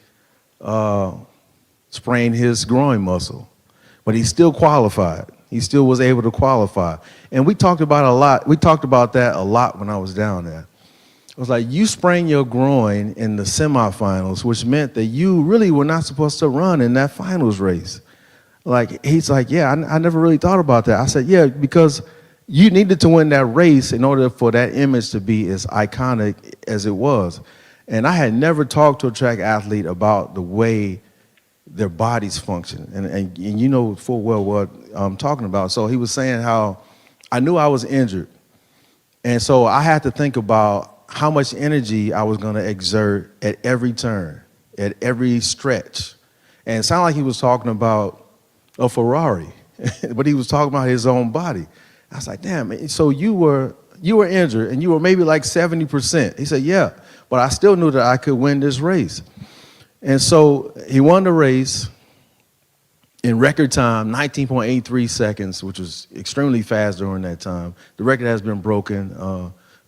sprained his groin muscle, but he still qualified. He still was able to qualify. And we talked about that a lot when I was down there. It was like, you sprained your groin in the semifinals, which meant that you really were not supposed to run in that finals race. He's like, yeah, I never really thought about that. I said, yeah, because you needed to win that race in order for that image to be as iconic as it was. And I had never talked to a track athlete about the way their bodies function. And you know full well what I'm talking about. So he was saying how I knew I was injured. And so I had to think about how much energy I was going to exert at every turn, at every stretch. And it sounded like he was talking about a Ferrari, but he was talking about his own body. I was like, damn, so you were injured and you were maybe like 70%. He said, yeah, but I still knew that I could win this race. And so he won the race in record time, 19.83 seconds, which was extremely fast during that time. The record has been broken.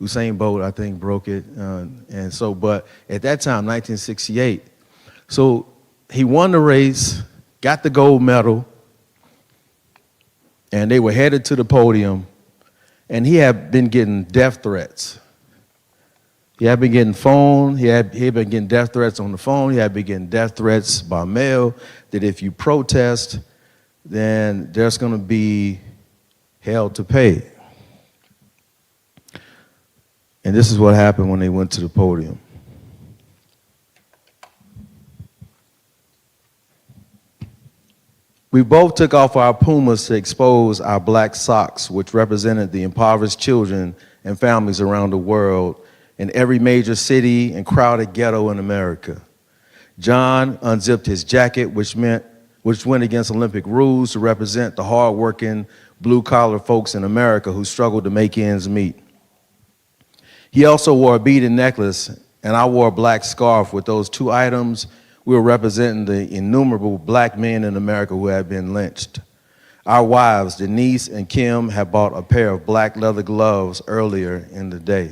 Usain Bolt, I think, broke it. But at that time, 1968, so he won the race, got the gold medal, and they were headed to the podium, and he had been getting death threats. He had been getting phone, he had been getting death threats on the phone, he had been getting death threats by mail, that if you protest, then there's gonna be hell to pay. And this is what happened when they went to the podium. We both took off our Pumas to expose our black socks, which represented the impoverished children and families around the world in every major city and crowded ghetto in America. John unzipped his jacket, which went against Olympic rules to represent the hardworking, blue-collar folks in America who struggled to make ends meet. He also wore a beaded necklace, and I wore a black scarf. With those two items, we were representing the innumerable black men in America who had been lynched. Our wives, Denise and Kim, had bought a pair of black leather gloves earlier in the day.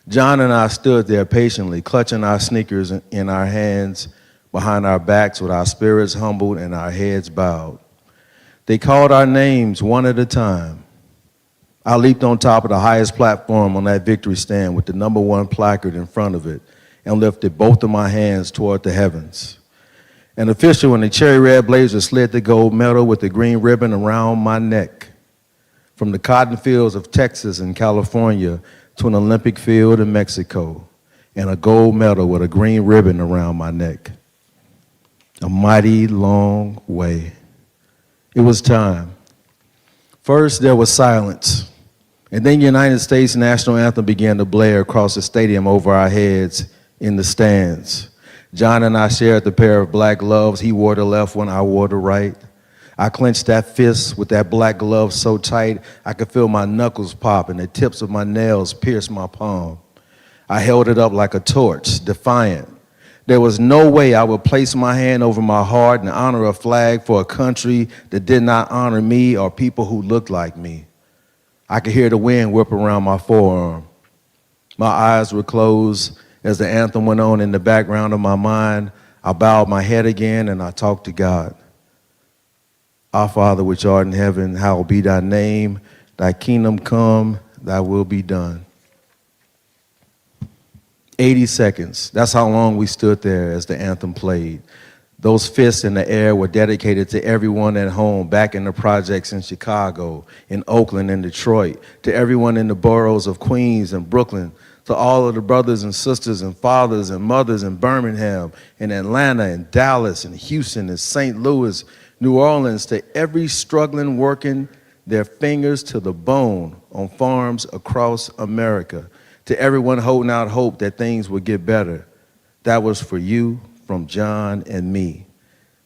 John and I stood there patiently, clutching our sneakers in our hands behind our backs with our spirits humbled and our heads bowed. They called our names one at a time. I leaped on top of the highest platform on that victory stand with the #1 placard in front of it and lifted both of my hands toward the heavens. An official in a cherry red blazer slid the gold medal with the green ribbon around my neck. From the cotton fields of Texas and California to an Olympic field in Mexico, and a gold medal with a green ribbon around my neck. A mighty long way. It was time. First, there was silence, and then the United States national anthem began to blare across the stadium over our heads in the stands. John and I shared the pair of black gloves. He wore the left one, I wore the right. I clenched that fist with that black glove so tight I could feel my knuckles pop and the tips of my nails pierce my palm. I held it up like a torch, defiant. There was no way I would place my hand over my heart and honor a flag for a country that did not honor me or people who looked like me. I could hear the wind whip around my forearm. My eyes were closed as the anthem went on in the background of my mind. I bowed my head again and I talked to God. Our Father which art in heaven, hallowed be thy name. Thy kingdom come, thy will be done. 80 seconds. That's how long we stood there as the anthem played. Those fists in the air were dedicated to everyone at home, back in the projects in Chicago, in Oakland, and Detroit, to everyone in the boroughs of Queens and Brooklyn, to all of the brothers and sisters and fathers and mothers in Birmingham, in Atlanta, and Dallas, and Houston, and St. Louis, New Orleans, to every struggling working their fingers to the bone on farms across America, to everyone holding out hope that things would get better. That was for you, from John and me.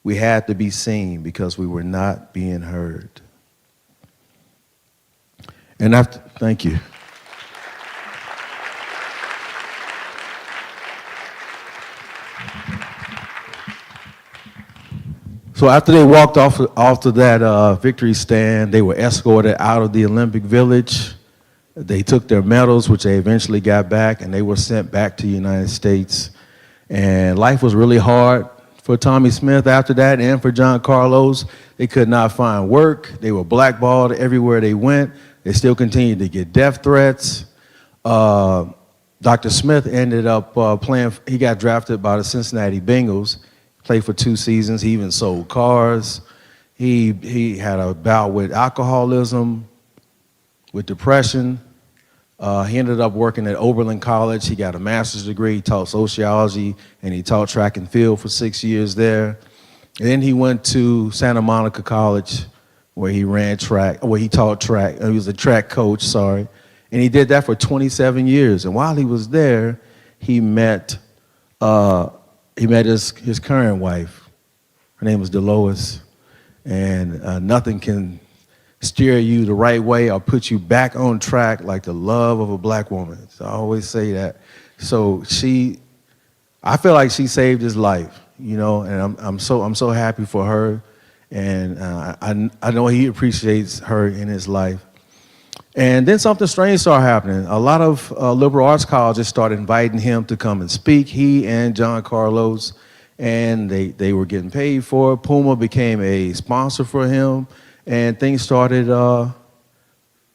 We had to be seen because we were not being heard. And after, thank you. So after they walked off to that victory stand, they were escorted out of the Olympic Village. They took their medals, which they eventually got back, and they were sent back to the United States. And life was really hard for Tommy Smith after that, and for John Carlos. They could not find work. They were blackballed everywhere they went. They still continued to get death threats. Dr. Smith ended up playing, he got drafted by the Cincinnati Bengals. Played for 2 seasons. He even sold cars. He had a bout with alcoholism, with depression. He ended up working at Oberlin College. He got a master's degree. He taught sociology, and he taught track and field for 6 years there. And then he went to Santa Monica College, where he ran track, where he taught track. He was a track coach, sorry. And he did that for 27 years. And while he was there, he met his current wife. Her name was Dolores. And nothing can steer you the right way or put you back on track like the love of a black woman. So I always say that So I feel like she saved his life, and I'm so happy for her, and I know he appreciates her in his life. And then something strange started happening. A lot of liberal arts colleges started inviting him to come and speak. He and John Carlos, and they were getting paid for it. Puma became a sponsor for him, and things started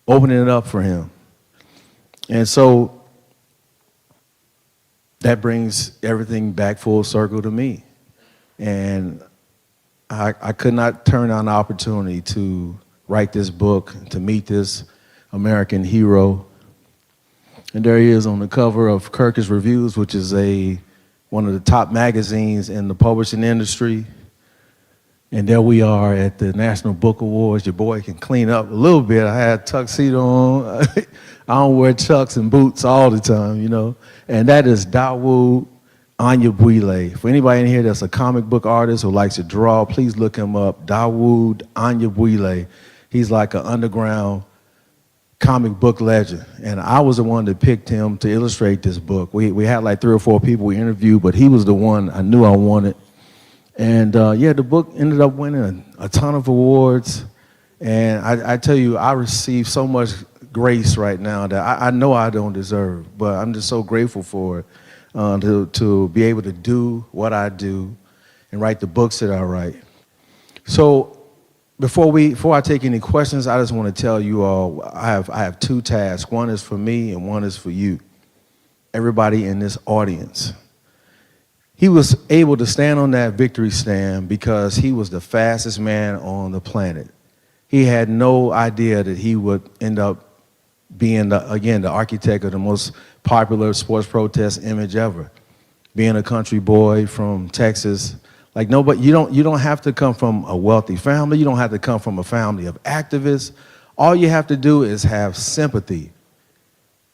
opening it up for him. And so that brings everything back full circle to me. And I could not turn down the opportunity to write this book, to meet this American hero. And there he is on the cover of Kirkus Reviews, which is one of the top magazines in the publishing industry. And there we are at the National Book Awards. Your boy can clean up a little bit. I had a tuxedo on. I don't wear chucks and boots all the time, And that is Dawood Anyabwile. For anybody in here that's a comic book artist who likes to draw, please look him up. Dawood Anyabwile. He's like an underground comic book legend. And I was the one that picked him to illustrate this book. We had like 3 or 4 people we interviewed, but he was the one I knew I wanted. And the book ended up winning a ton of awards. And I tell you, I received so much grace right now that I know I don't deserve, but I'm just so grateful for it, to be able to do what I do and write the books that I write. So before I take any questions, I just want to tell you all, I have 2 tasks. One is for me and one is for you, everybody in this audience. He was able to stand on that victory stand because he was the fastest man on the planet. He had no idea that he would end up being, the architect of the most popular sports protest image ever. Being a country boy from Texas. Like nobody, you don't have to come from a wealthy family. You don't have to come from a family of activists. All you have to do is have sympathy,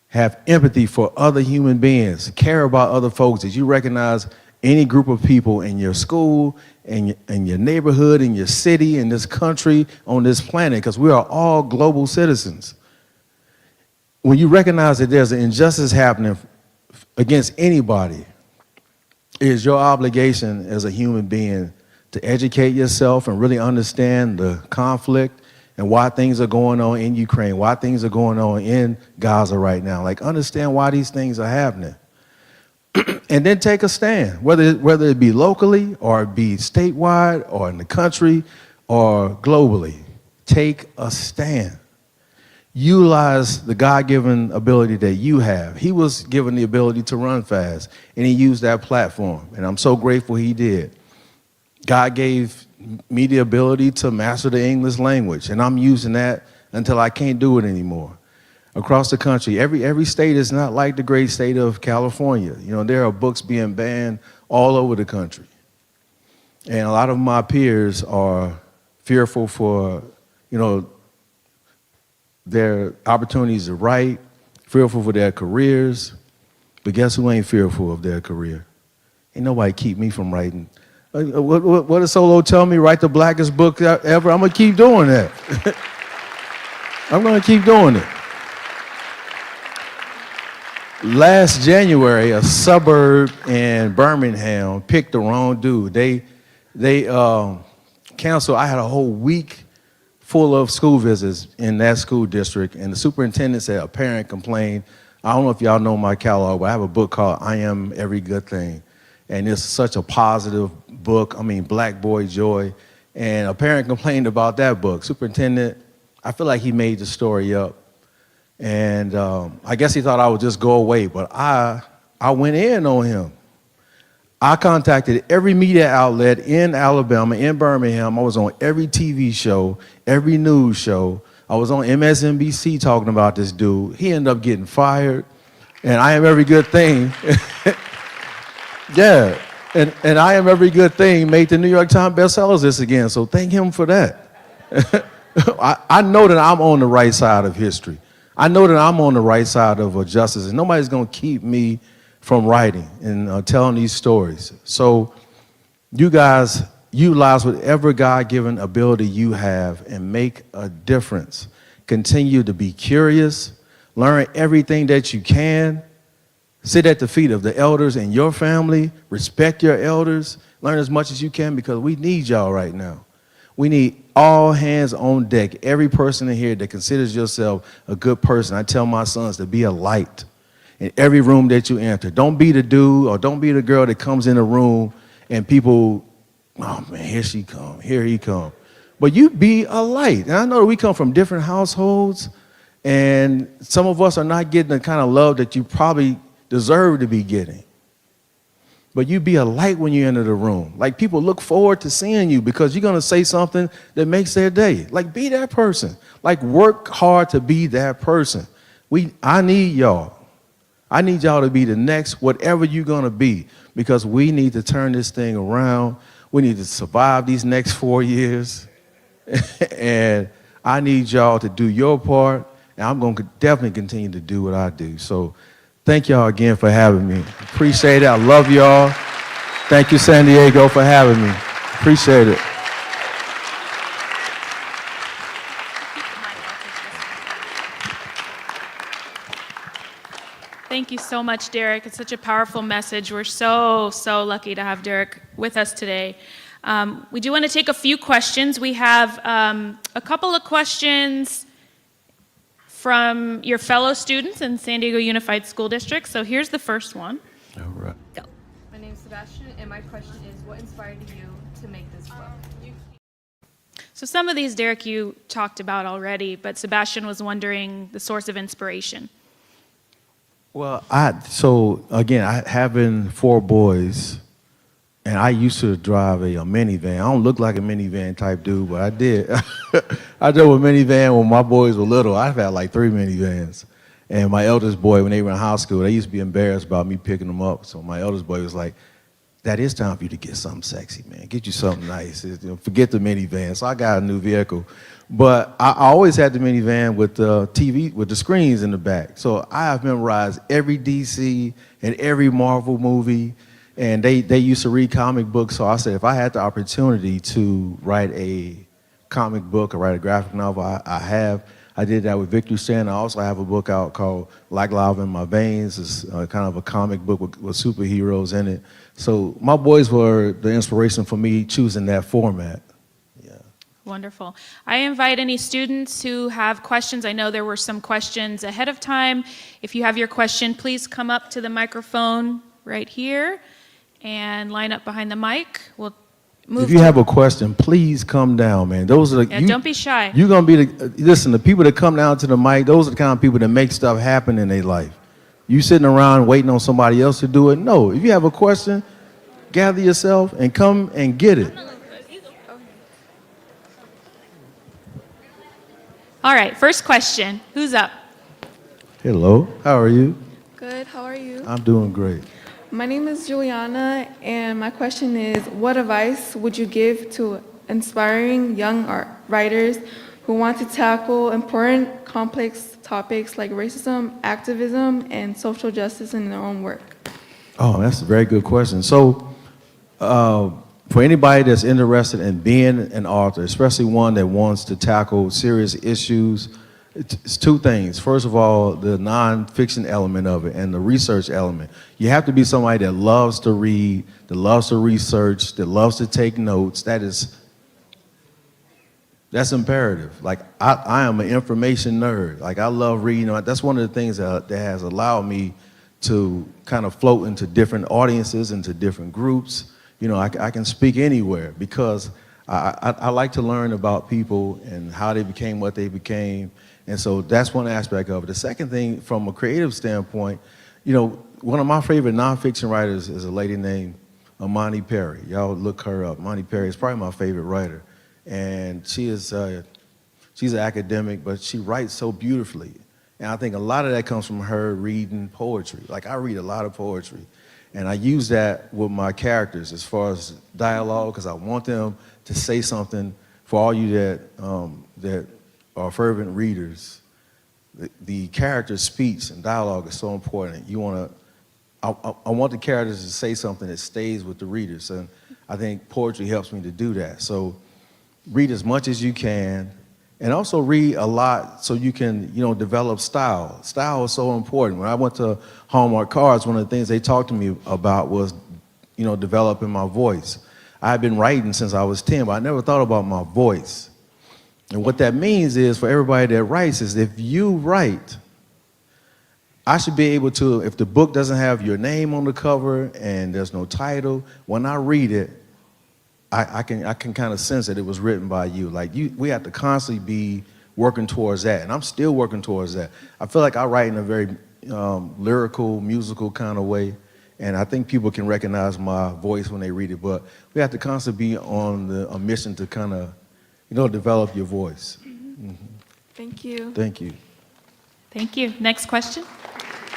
have empathy for other human beings, care about other folks. That you recognize any group of people in your school, in your neighborhood, in your city, in this country, on this planet, because we are all global citizens. When you recognize that there's an injustice happening against anybody, it is your obligation as a human being to educate yourself and really understand the conflict and why things are going on in Ukraine, why things are going on in Gaza right now. Like, understand why these things are happening. And then take a stand, whether it be locally or it be statewide or in the country or globally. Take a stand. Utilize the God-given ability that you have. He was given the ability to run fast, and he used that platform, and I'm so grateful he did. God gave me the ability to master the English language, and I'm using that until I can't do it anymore. Across the country, every state is not like the great state of California. There are books being banned all over the country. And a lot of my peers are fearful for, their opportunities to write, fearful for their careers. But guess who ain't fearful of their career? Ain't nobody keep me from writing. What does Solo tell me? Write the blackest book ever? I'm going to keep doing that. I'm going to keep doing it. Last January, a suburb in Birmingham picked the wrong dude. They canceled. I had a whole week full of school visits in that school district, and the superintendent said a parent complained. I don't know if y'all know my catalog, but I have a book called I Am Every Good Thing, and it's such a positive book. Black Boy Joy, and a parent complained about that book. Superintendent, I feel like he made the story up. And I guess he thought I would just go away, but I went in on him. I contacted every media outlet in Alabama, in Birmingham. I was on every TV show, every news show. I was on MSNBC talking about this dude. He ended up getting fired, and I Am Every Good Thing. Yeah, and I Am Every Good Thing made the New York Times bestsellers list again, so thank him for that. I know that I'm on the right side of history. I know that I'm on the right side of justice, and nobody's going to keep me from writing and telling these stories. So you guys utilize whatever God-given ability you have and make a difference. Continue to be curious, learn everything that you can, Sit at the feet of the elders in your family. Respect your elders. Learn as much as you can because we need y'all right now. We need all hands on deck. Every person in here that considers yourself a good person. I tell my sons to be a light in every room that you enter. Don't be the dude or don't be the girl that comes in a room and people, oh man, here she come, here he come. But you be a light. And I know that we come from different households and some of us are not getting the kind of love that you probably deserve to be getting. But you be a light when you enter the room. Like people look forward to seeing you because you're gonna say something that makes their day. Like be that person. Like work hard to be that person. I need y'all. I need y'all to be the next whatever you're gonna be because we need to turn this thing around. We need to survive these next 4 years. And I need y'all to do your part. And I'm gonna definitely continue to do what I do. So thank y'all again for having me. Appreciate it. I love y'all. Thank you, San Diego, for having me. Appreciate it. Thank you so much, Derrick. It's such a powerful message. We're so, so lucky to have Derrick with us today. We do want to take a few questions. We have a couple of questions from your fellow students in San Diego Unified School District. So here's the first one. All right. My name is Sebastian, and my question is, what inspired you to make this book? So some of these, Derrick, you talked about already, but Sebastian was wondering the source of inspiration. Well, I having 4 boys, and I used to drive a minivan. I don't look like a minivan type dude, but I did. I drove a minivan when my boys were little. I've had like 3 minivans. And my eldest boy, when they were in high school, they used to be embarrassed about me picking them up. So my eldest boy was like, "That is time for you to get something sexy, man. Get you something nice. Forget the minivan." So I got a new vehicle. But I always had the minivan with the TV, with the screens in the back. So I have memorized every DC and every Marvel movie. And they used to read comic books. So I said, if I had the opportunity to write a comic book or write a graphic novel, I have. I did that with Victor Stan. I also have a book out called Like Lava in My Veins. It's kind of a comic book with superheroes in it. So my boys were the inspiration for me choosing that format. Yeah. Wonderful. I invite any students who have questions. I know there were some questions ahead of time. If you have your question, please come up to the microphone right here and line up behind the mic. We'll move. If you have a question, please come down, man. Those are the don't be shy. You're gonna be listen. The people that come down to the mic, those are the kind of people that make stuff happen in their life. You sitting around waiting on somebody else to do it? No. If you have a question, gather yourself and come and get it. All right, first question. Who's up? Hello. How are you? Good, how are you? I'm doing great. My name is Juliana, and my question is, what advice would you give to inspiring young writers who want to tackle important, complex topics like racism, activism, and social justice in their own work? Oh, that's a very good question. So, for anybody that's interested in being an author, especially one that wants to tackle serious issues, it's 2 things. First of all, the nonfiction element of it and the research element. You have to be somebody that loves to read, that loves to research, that loves to take notes. That's imperative. Like, I am an information nerd. Like, I love reading. That's one of the things that has allowed me to kind of float into different audiences, into different groups. I can speak anywhere because I like to learn about people and how they became what they became. And so that's one aspect of it. The second thing, from a creative standpoint, one of my favorite nonfiction writers is a lady named Imani Perry. Y'all look her up. Imani Perry is probably my favorite writer. And she's an academic, but she writes so beautifully. And I think a lot of that comes from her reading poetry. Like, I read a lot of poetry. And I use that with my characters as far as dialogue, because I want them to say something. For all you that are fervent readers, the character's speech and dialogue is so important. I want the characters to say something that stays with the readers, and I think poetry helps me to do that. So read as much as you can, And also read a lot so you can, develop style. Style is so important. When I went to Hallmark Cards, one of the things they talked to me about was, developing my voice. I had been writing since I was 10, but I never thought about my voice. And what that means is, for everybody that writes, is if you write, I should be able to, if the book doesn't have your name on the cover and there's no title, when I read it, I can kind of sense that it was written by you. Like we have to constantly be working towards that, and I'm still working towards that. I feel like I write in a very lyrical, musical kind of way, and I think people can recognize my voice when they read it. But we have to constantly be on a mission to kind of, develop your voice. Mm-hmm. Thank you. Thank you. Thank you. Next question.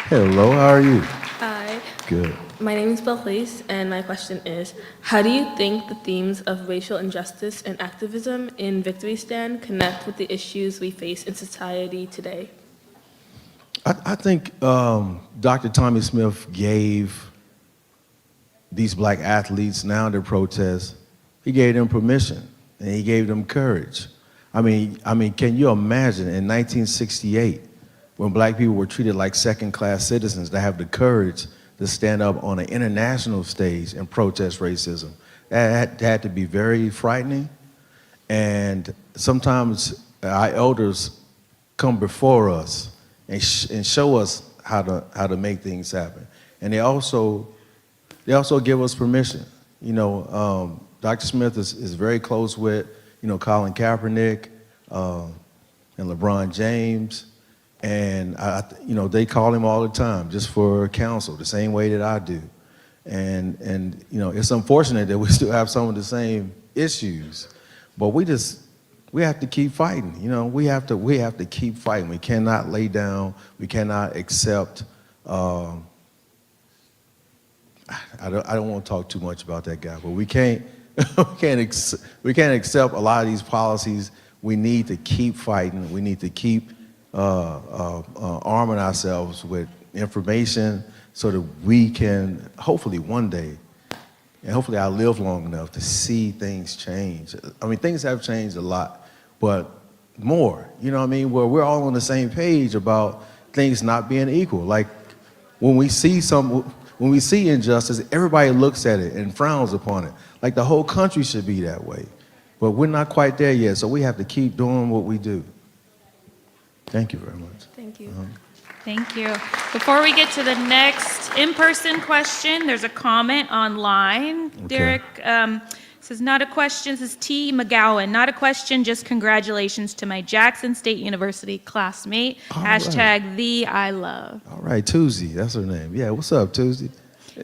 Hello, how are you? Hi, Good. my name is Belkis, and my question is, how do you think the themes of racial injustice and activism in Victory Stand connect with the issues we face in society today? I think Dr. Tommy Smith gave these black athletes now their protests, he gave them permission and he gave them courage. I mean, can you imagine in 1968 when black people were treated like second-class citizens to have the courage to stand up on an international stage and protest racism? That had to be very frightening. And sometimes our elders come before us and show us how to make things happen. And they also give us permission. Dr. Smith is very close with, Colin Kaepernick and LeBron James. And, they call him all the time just for counsel, the same way that I do. And it's unfortunate that we still have some of the same issues, but we have to keep fighting. We have to keep fighting. We cannot lay down. We cannot accept. I don't want to talk too much about that guy, but we can't accept a lot of these policies. We need to keep fighting. We need to keep arming ourselves with information so that we can hopefully one day, and hopefully I'll live long enough to see things change. I mean, things have changed a lot, but more, where we're all on the same page about things not being equal. Like when we see injustice, everybody looks at it and frowns upon it. Like the whole country should be that way. But we're not quite there yet, so we have to keep doing what we do. Thank you very much. Thank you. Thank you. Before we get to the next in-person question, there's a comment online. Okay. Derrick says, not a question, says T. McGowan, not a question, just congratulations to my Jackson State University classmate. All Hashtag right. the I love. All right, Tuesday, that's her name. Yeah, what's up, Tuesday?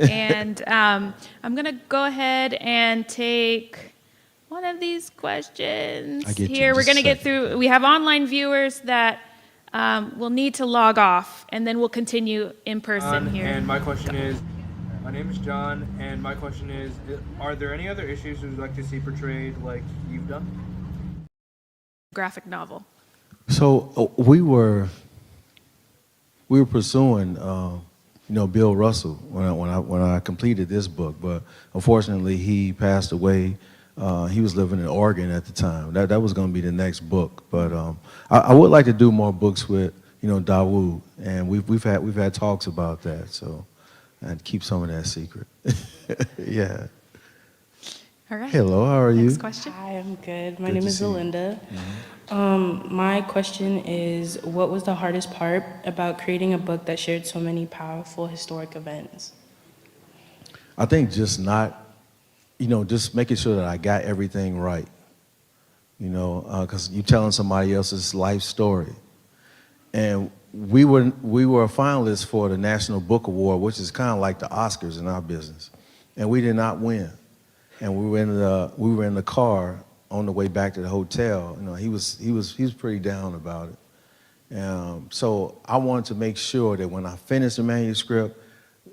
And I'm going to go ahead and take one of these questions I get you here. in We're just going to a get second. through. We have online viewers that will need to log off, and then we'll continue in person here. And my question is, my name is John, and my question is, are there any other issues you'd like to see portrayed like you've done? Graphic novel. So we were pursuing, Bill Russell when I completed this book, but unfortunately he passed away. He was living in Oregon at the time. That was going to be the next book, but I would like to do more books with Dawood, and we've had talks about that. So I'd keep some of that secret. Yeah. All right. Hello, how are you? Next question. Hi, I'm good. My Good name to is see you. Belinda. My question is, what was the hardest part about creating a book that shared so many powerful historic events? I think just just making sure that I got everything right. Because you're telling somebody else's life story. And we were a finalist for the National Book Award, which is kind of like the Oscars in our business, and we did not win. And we were in the car on the way back to the hotel. He was pretty down about it. So I wanted to make sure that when I finished the manuscript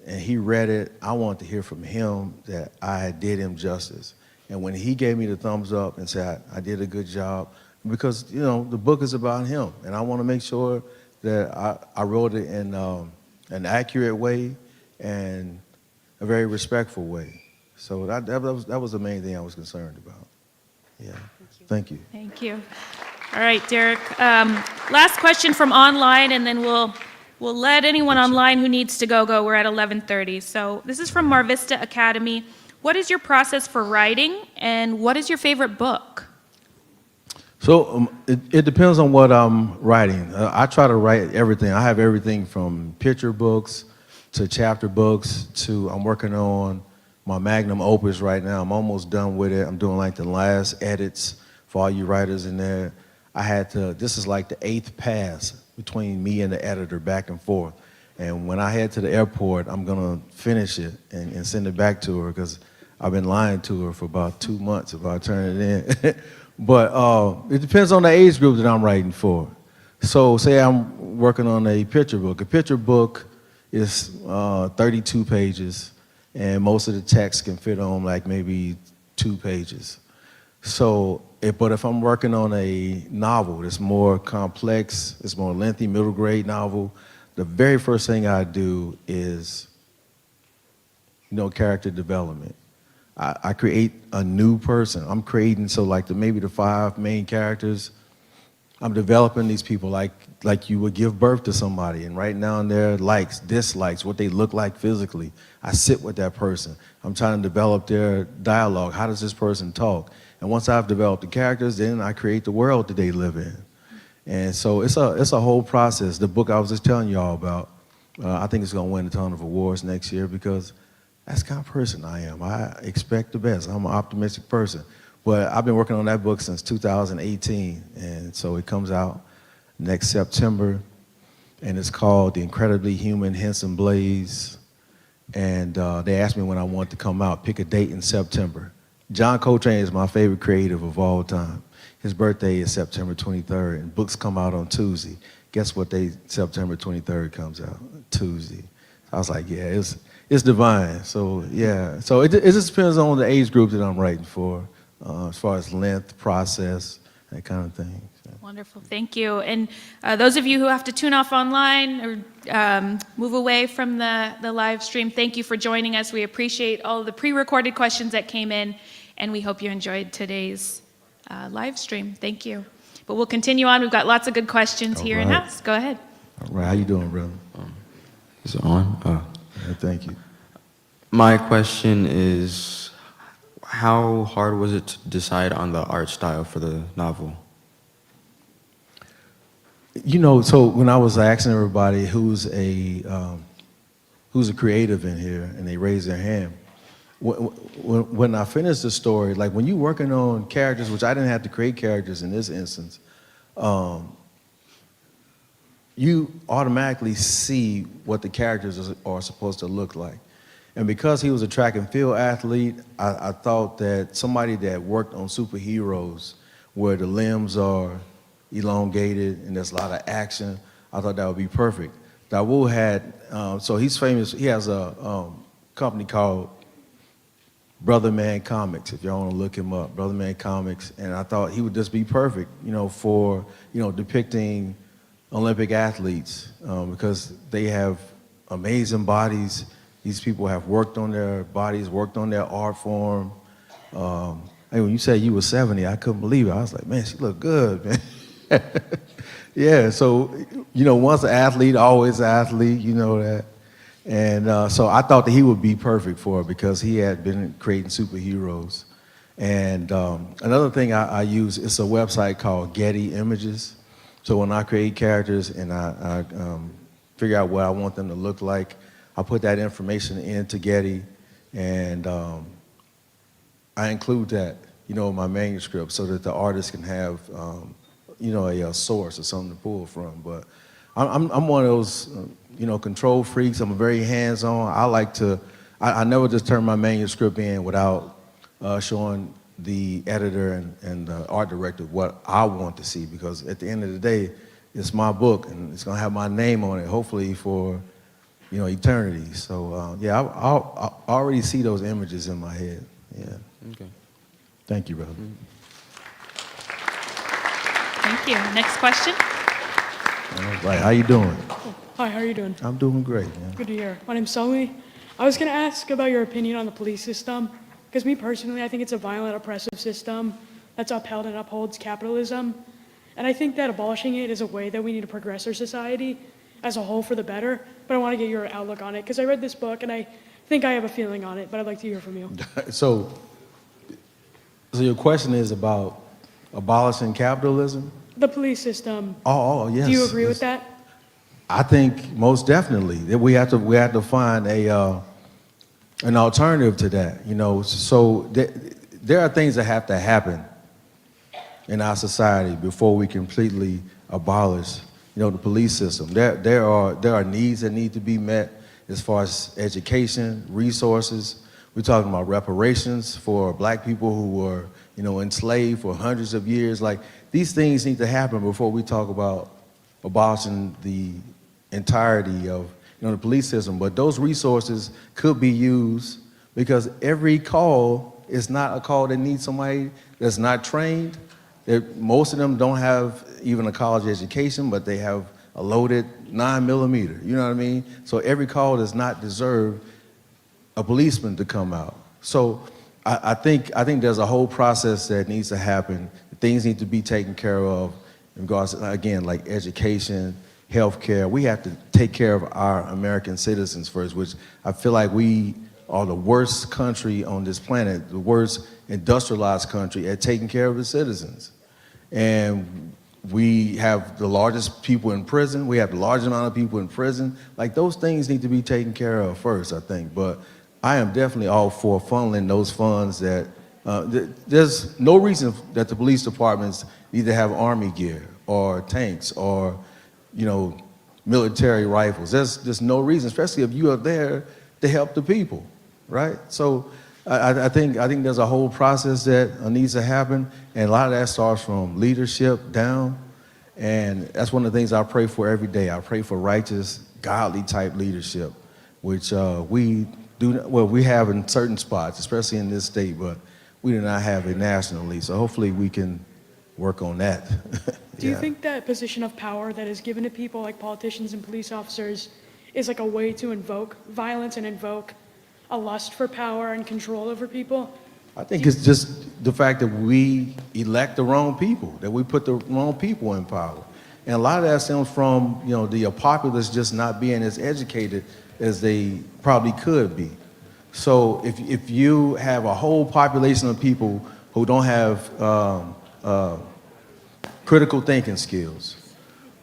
and he read it, I wanted to hear from him that I had did him justice. And when he gave me the thumbs up and said I did a good job, because the book is about him, and I want to make sure that I wrote it in an accurate way and a very respectful way. So that was the main thing I was concerned about. Yeah. Thank you. Thank you. All right, Derrick. Last question from online, and then we'll let anyone online who needs to go. We're at 11:30. So this is from Mar Vista Academy. What is your process for writing, and what is your favorite book? So it depends on what I'm writing. I try to write everything. I have everything from picture books to chapter books to I'm working on my magnum opus right now. I'm almost done with it. I'm doing like the last edits for all you writers in there. This is like the 8th pass between me and the editor back and forth. And when I head to the airport, I'm gonna finish it and send it back to her because I've been lying to her for about 2 months about turning it in. But it depends on the age group that I'm writing for. So say I'm working on a picture book. A picture book is 32 pages, and most of the text can fit on like maybe 2 pages. So, but if I'm working on a novel that's more complex, it's more lengthy, middle grade novel, the very first thing I do is, character development. I create a new person. I'm creating, so like maybe the 5 main characters, I'm developing these people like you would give birth to somebody, and right now their likes, dislikes, what they look like physically. I sit with that person. I'm trying to develop their dialogue. How does this person talk? And once I've developed the characters, then I create the world that they live in. And so it's a whole process. The book I was just telling y'all about, I think it's going to win a ton of awards next year because that's the kind of person I am. I expect the best. I'm an optimistic person. But I've been working on that book since 2018, and so it comes out next September, and it's called The Incredibly Human Henson Blaze. And they asked me when I want to come out. Pick a date in September. John Coltrane is my favorite creative of all time. His birthday is September 23rd, and books come out on Tuesday. Guess what day September 23rd comes out? Tuesday. I was like, yeah, it's divine. So yeah, so it just depends on the age group that I'm writing for, as far as length, process, that kind of thing. So. Wonderful, thank you. And those of you who have to tune off online or move away from the live stream, thank you for joining us. We appreciate all of the pre-recorded questions that came in, and we hope you enjoyed today's live stream. Thank you. But we'll continue on. We've got lots of good questions here in-house. Go ahead. All right, how you doing, brother? Is it on? Yeah, thank you. My question is, how hard was it to decide on the art style for the novel? So when I was asking everybody who's a creative in here, and they raised their hand, when I finished the story, like when you're working on characters, which I didn't have to create characters in this instance, you automatically see what the characters are supposed to look like. And because he was a track and field athlete, I thought that somebody that worked on superheroes, where the limbs are elongated and there's a lot of action, I thought that would be perfect. Dawood had, so he's famous, he has a company called Brother Man Comics, if y'all want to look him up, Brother Man Comics, and I thought he would just be perfect, for, depicting Olympic athletes, because they have amazing bodies. These people have worked on their bodies, worked on their art form. Hey, when you said you were 70, I couldn't believe it. I was like, man, she looked good, man. Yeah, so, once an athlete, always an athlete, you know that. And so I thought that he would be perfect for it because he had been creating superheroes. And another thing I use is a website called Getty Images. So when I create characters and I figure out what I want them to look like, I put that information into Getty, and I include that, in my manuscript so that the artist can have, a source or something to pull from. But I'm one of those, control freaks. I'm very hands-on. I never just turn my manuscript in without showing the editor and the art director what I want to see, because at the end of the day, it's my book and it's gonna have my name on it, hopefully for, eternity. So yeah, I already see those images in my head. Yeah. Okay. Thank you, brother. Thank you. Next question. All right, how you doing? Hi, how are you doing? I'm doing great, man. Good to hear. My name's Sully. I was going to ask about your opinion on the police system, because me personally, I think it's a violent, oppressive system that's upheld and upholds capitalism. And I think that abolishing it is a way that we need to progress our society as a whole for the better. But I want to get your outlook on it because I read this book and I think I have a feeling on it, but I'd like to hear from you. So your question is about abolishing capitalism? The police system. Oh, yes. Do you agree yes. with that? I think most definitely that we have to find an alternative to that. You know, so there are things that have to happen in our society before we completely abolish, the police system. There are needs that need to be met as far as education, resources. We're talking about reparations for black people who were, enslaved for hundreds of years. Like, these things need to happen before we talk about abolishing the entirety of, the police system. But those resources could be used because every call is not a call that needs somebody that's not trained. Most of them don't have even a college education, but they have a loaded 9mm, you know what I mean? So every call does not deserve a policeman to come out. So I think there's a whole process that needs to happen. Things need to be taken care of in regards to, again, like education, healthcare. We have to take care of our American citizens first, which I feel like we are the worst country on this planet, the worst industrialized country at taking care of the citizens. And we have the largest people in prison. We have the largest amount of people in prison. Like, those things need to be taken care of first, I think. But I am definitely all for funneling those funds that, there's no reason that the police departments need to have army gear or tanks or, military rifles. There's no reason, especially if you are there to help the people, right? So I think there's a whole process that needs to happen, and a lot of that starts from leadership down, and that's one of the things I pray for every day. I pray for righteous, godly type leadership, which we have in certain spots, especially in this state, but we do not have it nationally. So hopefully we can work on that. Do you think that position of power that is given to people like politicians and police officers is like a way to invoke violence and invoke a lust for power and control over people? I think it's just the fact that we elect the wrong people, that we put the wrong people in power. And a lot of that stems from, the populace just not being as educated as they probably could be. So if you have a whole population of people who don't have critical thinking skills,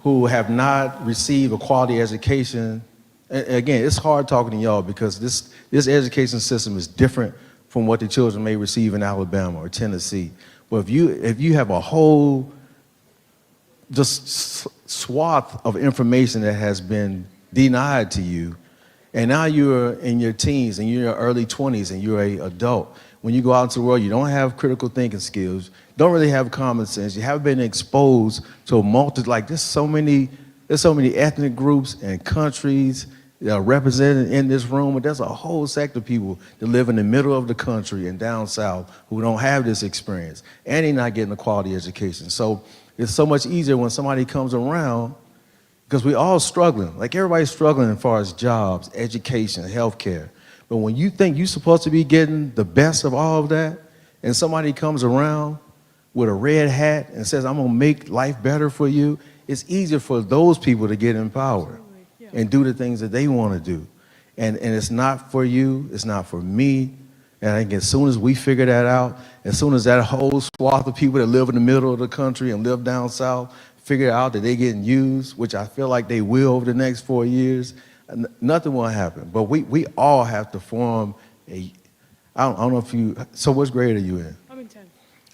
who have not received a quality education, again, it's hard talking to y'all because this education system is different from what the children may receive in Alabama or Tennessee. But if you have a whole just swath of information that has been denied to you, and now you're in your teens and you're in your early 20s and you're an adult, when you go out into the world, you don't have critical thinking skills, don't really have common sense, you haven't been exposed to a there's so many ethnic groups and countries that are represented in this room, but there's a whole sector of people that live in the middle of the country and down south who don't have this experience, and they're not getting a quality education. So it's so much easier when somebody comes around, because we're all struggling. Like, everybody's struggling as far as jobs, education, healthcare. But when you think you're supposed to be getting the best of all of that, and somebody comes around with a red hat and says, I'm gonna make life better for you, it's easier for those people to get in power and do the things that they wanna do. And it's not for you, it's not for me. And I think as soon as we figure that out, as soon as that whole swath of people that live in the middle of the country and live down south figure out that they're getting used, which I feel like they will over the next 4 years, nothing will happen. But we all have to form I don't know if you, so what grade are you in? I'm in 10th.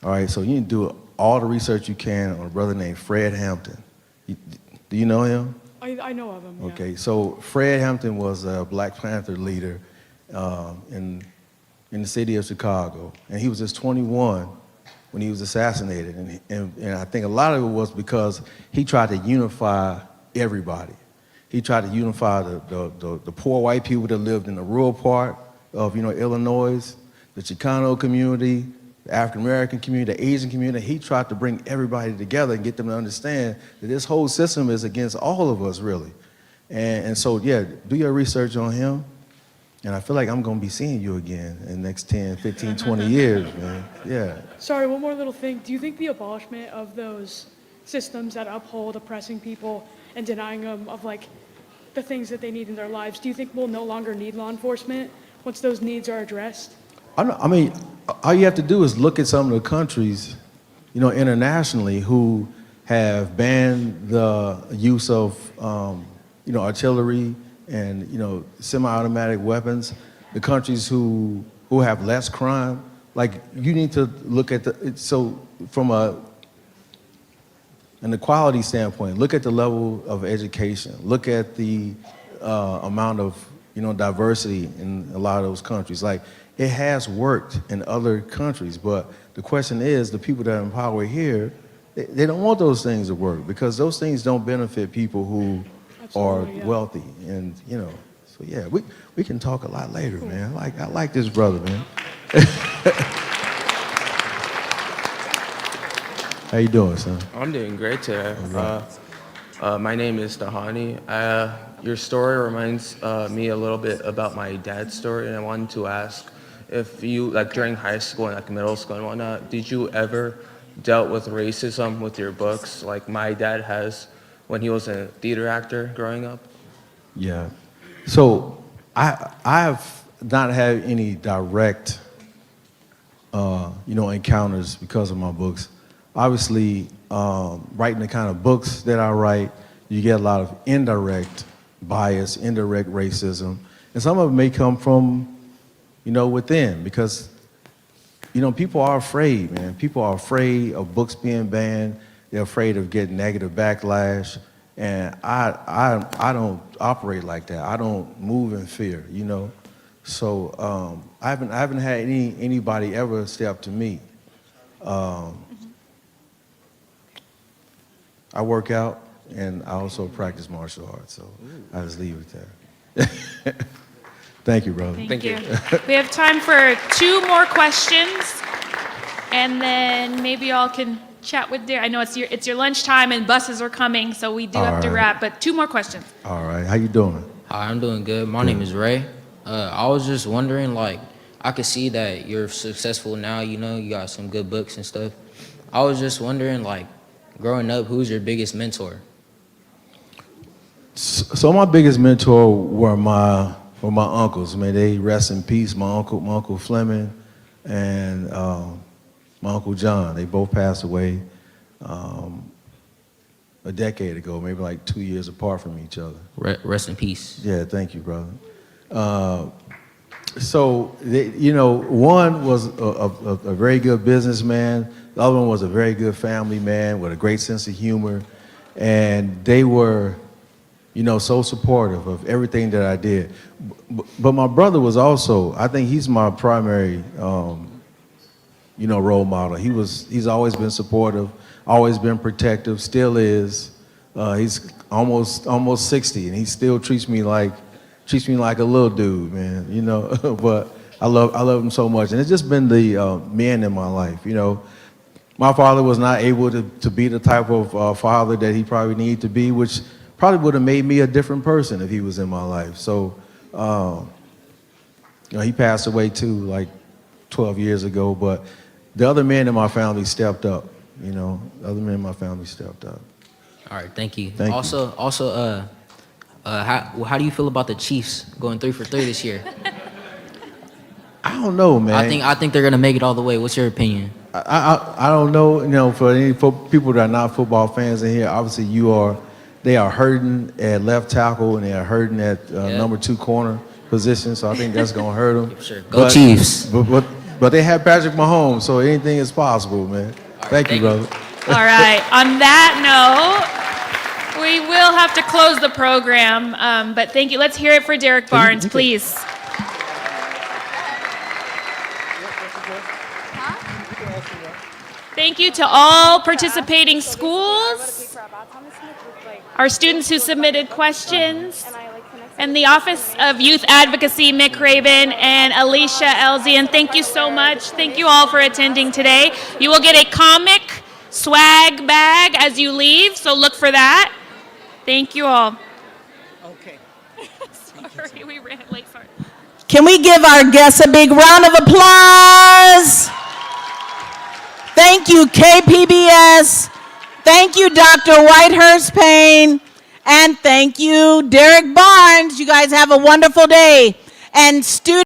All right, so you need to do all the research you can on a brother named Fred Hampton. Do you know him? I know of him, yeah. Okay, so Fred Hampton was a Black Panther leader in the city of Chicago, and he was just 21 when he was assassinated, and I think a lot of it was because he tried to unify everybody. He tried to unify the poor white people that lived in the rural part of Illinois, the Chicano community, the African American community, the Asian community. He tried to bring everybody together and get them to understand that this whole system is against all of us, really. And so, yeah, do your research on him. And I feel like I'm going to be seeing you again in the next 10, 15, 20 years, man. Yeah. Sorry, one more little thing. Do you think the abolishment of those systems that uphold oppressing people and denying them of like the things that they need in their lives. Do you think we'll no longer need law enforcement once those needs are addressed? I mean, all you have to do is look at some of the countries, internationally who have banned the use of, artillery and, semi-automatic weapons. The countries who have less crime, like you need to look at so from an equality standpoint, look at the level of education, look at the amount of, diversity in a lot of those countries. Like, it has worked in other countries, but the question is, the people that are in power here, they don't want those things to work because those things don't benefit people who are wealthy. And, so yeah, we can talk a lot later, man. I like this brother, man. How you doing, son? I'm doing great today. My name is Dahani. Your story reminds me a little bit about my dad's story, and I wanted to ask if you, like during high school and like middle school and whatnot, did you ever dealt with racism with your books, like my dad has when he was a theater actor growing up? Yeah. So I've not had any direct, encounters because of my books. Obviously, writing the kind of books that I write, you get a lot of indirect bias, indirect racism, and some of it may come from, within, because, people are afraid, man. People are afraid of books being banned. They're afraid of getting negative backlash, and I don't operate like that. I don't move in fear, So I haven't had anybody ever step to me. I work out, and I also practice martial arts, so I just leave it there. Thank you, brother. Thank you. We have time for 2 more questions, and then maybe y'all can chat with Derrick. I know it's your lunchtime and buses are coming, so we do have to wrap, but 2 more questions. All right, how you doing? Hi, I'm doing good. My name is Ray. I was just wondering, I could see that you're successful now, you got some good books and stuff. I was just wondering, growing up, who's your biggest mentor? So my biggest mentor were my uncles. May they rest in peace. My uncle Fleming and my Uncle John. They both passed away a decade ago, maybe like 2 years apart from each other. Rest in peace. Yeah, thank you, brother. So, one was a very good businessman. The other one was a very good family man with a great sense of humor. And they were, so supportive of everything that I did. But my brother was also, I think he's my primary, role model. He's always been supportive, always been protective, still is. He's almost 60, and he still treats me like a little dude, man, but I love him so much. And it's just been the men in my life, My father was not able to be the type of father that he probably needed to be, which probably would have made me a different person if he was in my life. So, he passed away too, like 12 years ago, but the other men in my family stepped up, the other men in my family stepped up. All right, thank you. Thank you. Also, how do you feel about the Chiefs going 3 for 3 this year? I don't know, man. I think they're gonna make it all the way. What's your opinion? I don't know. For people that are not football fans in here, obviously they are hurting at left tackle and they are hurting at number 2 corner position. So I think that's gonna hurt them. Sure. Go Chiefs. But they have Patrick Mahomes, so anything is possible, man. Thank you, brother. All right. On that note, we will have to close the program, but thank you. Let's hear it for Derrick Barnes, please. Thank you to all participating schools, our students who submitted questions, and the Office of Youth Advocacy, Mick Rabin and Alicia Elzian. Thank you so much. Thank you all for attending today. You will get a comic swag bag as you leave, so look for that. Thank you all. Okay. Sorry, we ran late. Sorry. Can we give our guests a big round of applause? Thank you, KPBS. Thank you, Dr. Whitehurst Payne. And thank you, Derrick Barnes. You guys have a wonderful day. And students.